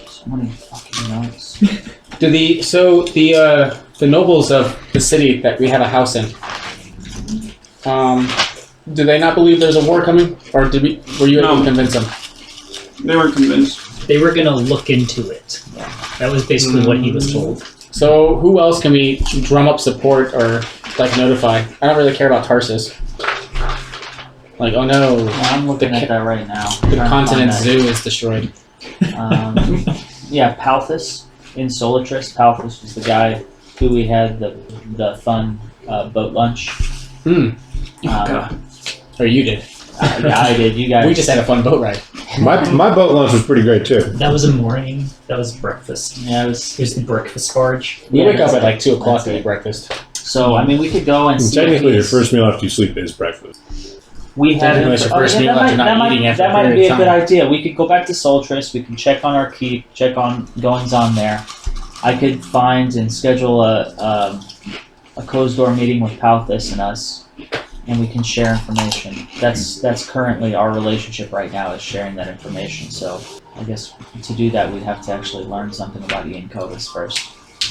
So many fucking notes. Do the nobles of the city that we have a house in, do they not believe there's a war coming, or were you able to convince them? They weren't convinced. They were going to look into it. That was basically what he was told. So who else can we drum up support or like notify? I don't really care about Tarsus. Like, oh no, I'm looking at that right now. the continent zoo is destroyed. Yeah, Palthus in Solitris. Palthus was the guy who we had the fun boat lunch. God. Or you did. Yeah, I did. You guys. We just had a fun boat ride. My boat lunch was pretty great too. That was a morning. That was breakfast. Yeah, It was the breakfast barge. We Yeah, wake up that's at like 2 o'clock that's to it. eat breakfast. So I mean, we could go and see. if Technically, your he's- first meal after you sleep is breakfast. We have Technically, it's your first meal after not eating after that a might period be of a good time. idea. We could go back to Soltris. We can check on our keep, check on goings on there. I could find and schedule a closed door meeting with Palthus and us, and we can share information. That's currently our relationship right now is sharing that information. So I guess to do that, we'd have to actually learn something about Ian Covis first.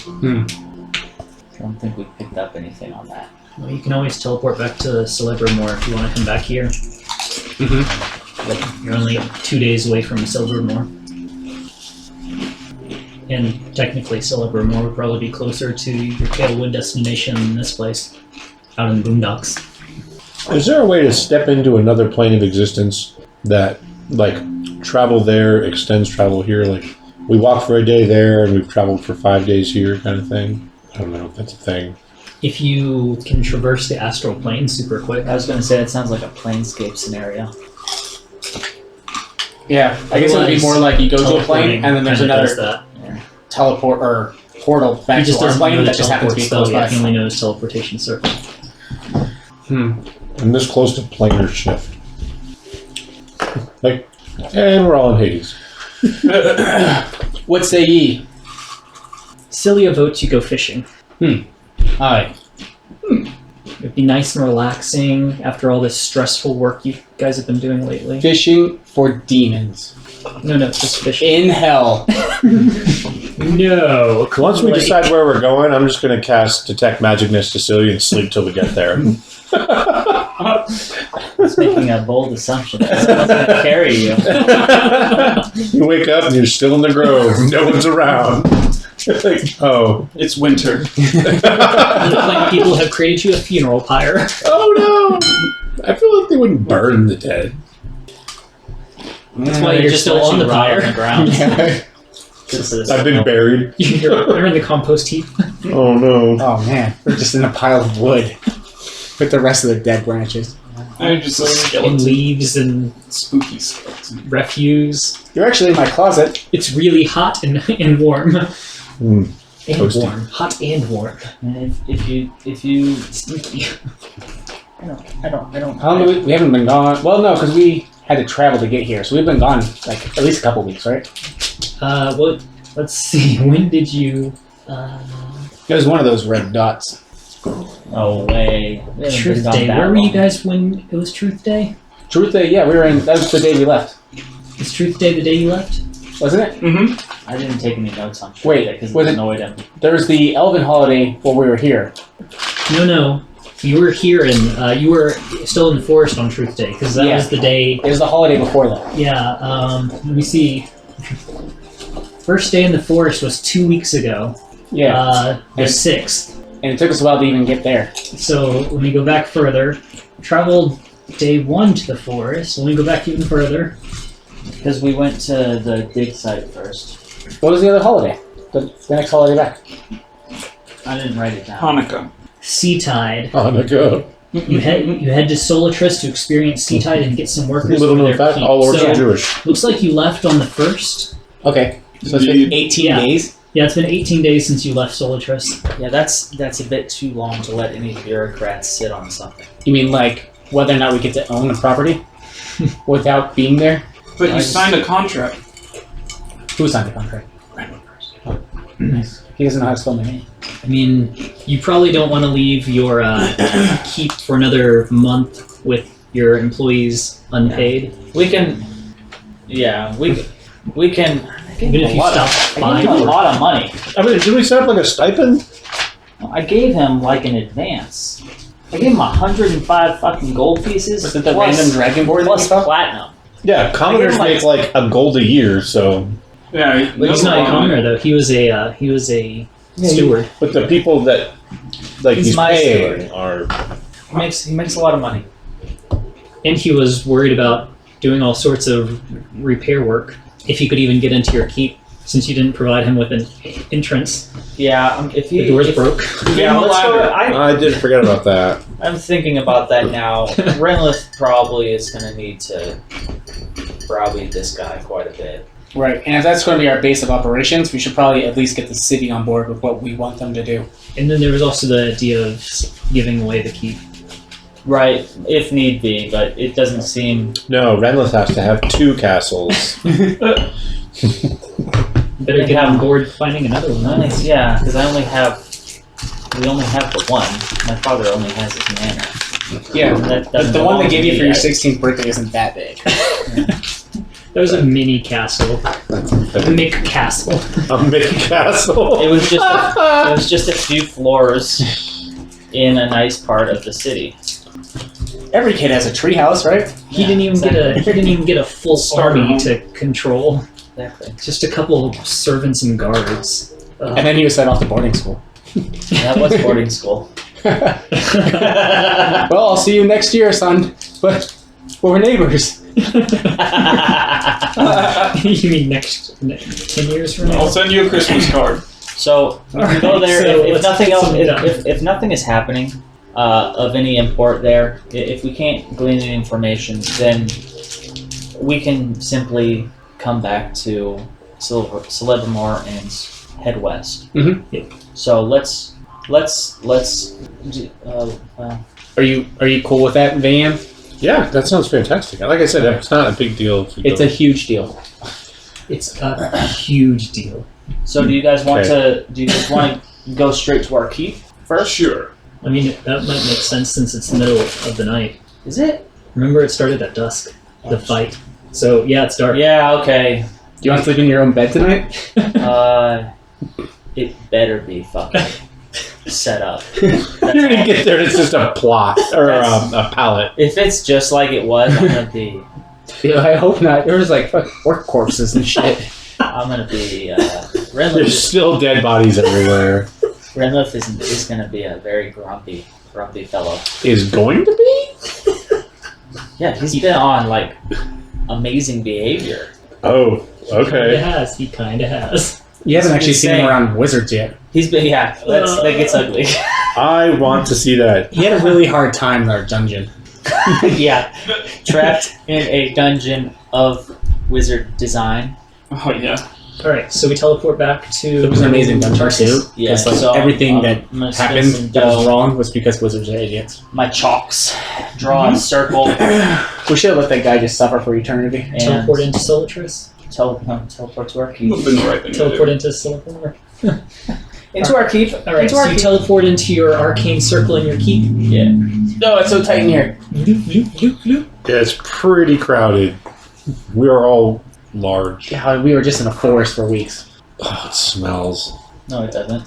I don't think we picked up anything on that. Well, you can always teleport back to Celebremore if you want to come back here. But you're only 2 days away from Celebremore. And technically, Celebremore would probably be closer to your Palewood destination than this place, out in the boondocks. Is there a way to step into another plane of existence that, like, travel there extends travel here? Like, we walk for a day there and we've traveled for 5 days here, kind of thing? I don't know if that's a thing. If you can traverse the astral plane super quick, I was going to say it sounds like a planescape scenario. Yeah, I guess it would be Otherwise, more like you go to a teleporting plane and then there's kinda does another that. teleport or portal He back just to our doesn't know plane the that just happens to be teleport close spell by. yet. He only knows teleportation circle. I'm this close to planar shift. Like, and we're all in Hades. What say ye? Cilia votes you go fishing. Aye. It'd be nice and relaxing after all this stressful work you guys have been doing lately. Fishing for demons. No, just fishing. In hell. No. Once we Like- decide where we're going, I'm just going to cast Detect Magicness to Cilia and sleep till we get there. It's making a bold assumption that someone's going to carry you. You wake up and you're still in the grove. No one's around. Like, oh. It's winter. The plant people have created you a funeral pyre. Oh no! I feel like they wouldn't burn the dead. That's why you're just still on the rot pyre. on the ground. I've been buried. You're in the compost heap. Oh no. Oh man, we're just in a pile of wood with the rest of the dead branches. I'm just a And skeleton. leaves and Spooky skeleton. refuse. You're actually in my closet. It's really hot and warm. Mm. And Toasty. warm. Hot and warm. And if you, Sneaky. I don't. How long we haven't been gone? Well, no, because we had to travel to get here, so we've been gone like at least a couple weeks, right? Well, let's see. When did you? It was one of those red dots. No way. We haven't Truth been gone Day. that Where were you long. guys when it was Truth Day? Truth Day, yeah, we were in. That was the day we left, Was Truth Day the day you left? wasn't it? Mm-hmm. I didn't take any notes on Wait, because was it it- annoyed him. There was the Elven holiday while we were here. No. You were here and you were still in the forest on Truth Day because that Yeah. was the day. It was the holiday before that. Yeah. Let me see. First day in the forest was 2 weeks ago. Yeah, The 6th. and it took us a while to even get there. So let me go back further. Traveled day 1 to the forest. Let me go back even further. Because we went to the dig site first. What was the other holiday? The next holiday back. I didn't write it down. Hanukkah. Sea Tide. Hanukkah. You head to Solitris to experience Sea Tide and get some workers. Little for known their fact, keep. all orcs So, are Jewish. looks like you left on the 1st. Okay, so it's been 18 Yeah. days. Yeah, it's been 18 days since you left Solitris. Yeah, that's a bit too long to let any bureaucrats sit on something. You mean like whether or not we get to own a property without being there? But you I signed a contract. Who signed the contract? Nice. He doesn't know how to spell my name. I mean, you probably don't want to leave your keep for another month with your employees unpaid. We can, yeah, we can. I gave Even him if a you lot of- stop I gave him a buying. lot of money. I mean, did we set up like a stipend? I gave him like an advance. I gave him 105 fucking gold pieces. Was it the plus- random dragon board that plus you found? platinum. Yeah, commoners I make like a gold a year, so. Yeah, But he's not a commoner though. He was a steward. But the people that like He's he's my paying are. He makes a lot of money. And he was worried about doing all sorts of repair work if he could even get into your keep, since you didn't provide him with an entrance. Yeah, if The you doors if, broke. Yeah, let's go. I did forget about that. I'm thinking about that now. Renlith probably is going to need to browbeat this guy quite a bit. Right, and if that's going to be our base of operations, we should probably at least get the city on board with what we want them to do. And then there was also the idea of giving away the keep. Right, if need be, but it doesn't seem. No, Renlith has to have 2 castles. Better get on board finding another one. Yeah, because we only have the one. My father only has his manor. Yeah, That the doesn't one belong they to gave you me. for your 16th birthday isn't that big. That was a mini castle. A Mick castle. A mid castle. It was just a few floors in a nice part of the city. Every kid has a treehouse, right? He didn't even get a full army to control. Exactly. Just a couple of servants and guards. And then he was sent off to boarding school. That was boarding school. Well, I'll see you next year, son. But we're neighbors. You mean next 10 years from now? I'll send you a Christmas card. So we can go there. So if let's nothing get else, something done. if nothing is happening of any import there, if we can't glean any information, then we can simply come back to Celebremore and head west. Mhm. Yeah. So let's. Are you cool with that, Van? Yeah, that sounds fantastic. Like I said, it's not a big deal. If we It's go. a huge deal. It's a huge deal. So do you guys want Okay. to? Do you guys want to go straight to our keep first? Sure. I mean, that might make sense since it's the middle of the night. Is it? Remember, it started at dusk, the fight. So, yeah, it's dark. Yeah. Okay. Do you want to sleep in your own bed tonight? It better be fucking. set up. You're gonna get there and it's just a plot or a pallet. If it's just like it was, I'm gonna be. Yeah, I hope not. There's like fucking orc corpses and shit. I'm gonna be. There's Renlith still dead bodies everywhere. is gonna be a very grumpy fellow. Is going to be? Yeah, he's been on like amazing behavior. Oh, okay. He kind of has. You haven't actually Just seen him saying. around wizards yet. He's been that gets ugly. I want to see that. He had a really hard time in our dungeon. Yeah, trapped in a dungeon of wizard design. Oh yeah. All right, so we teleport back to. It was an amazing dungeon Tarsus. too. Yeah, Because like so everything I'm that gonna spend happened some that was dough. wrong was because wizards are idiots. My chalks, draw a circle, We should have let that guy just suffer for eternity. and Teleport into Solitris. teleport to our keep. Would have been the right thing to Teleport do. into Solitris. Into our keep. All right, Into so our you keep. teleport into your arcane circle in your keep. Yeah. No, it's so tight in here. Loop, loop, loop, loop. Yeah, it's pretty crowded. We are all large. God, we were just in a forest for weeks. Oh, it smells. No, it doesn't.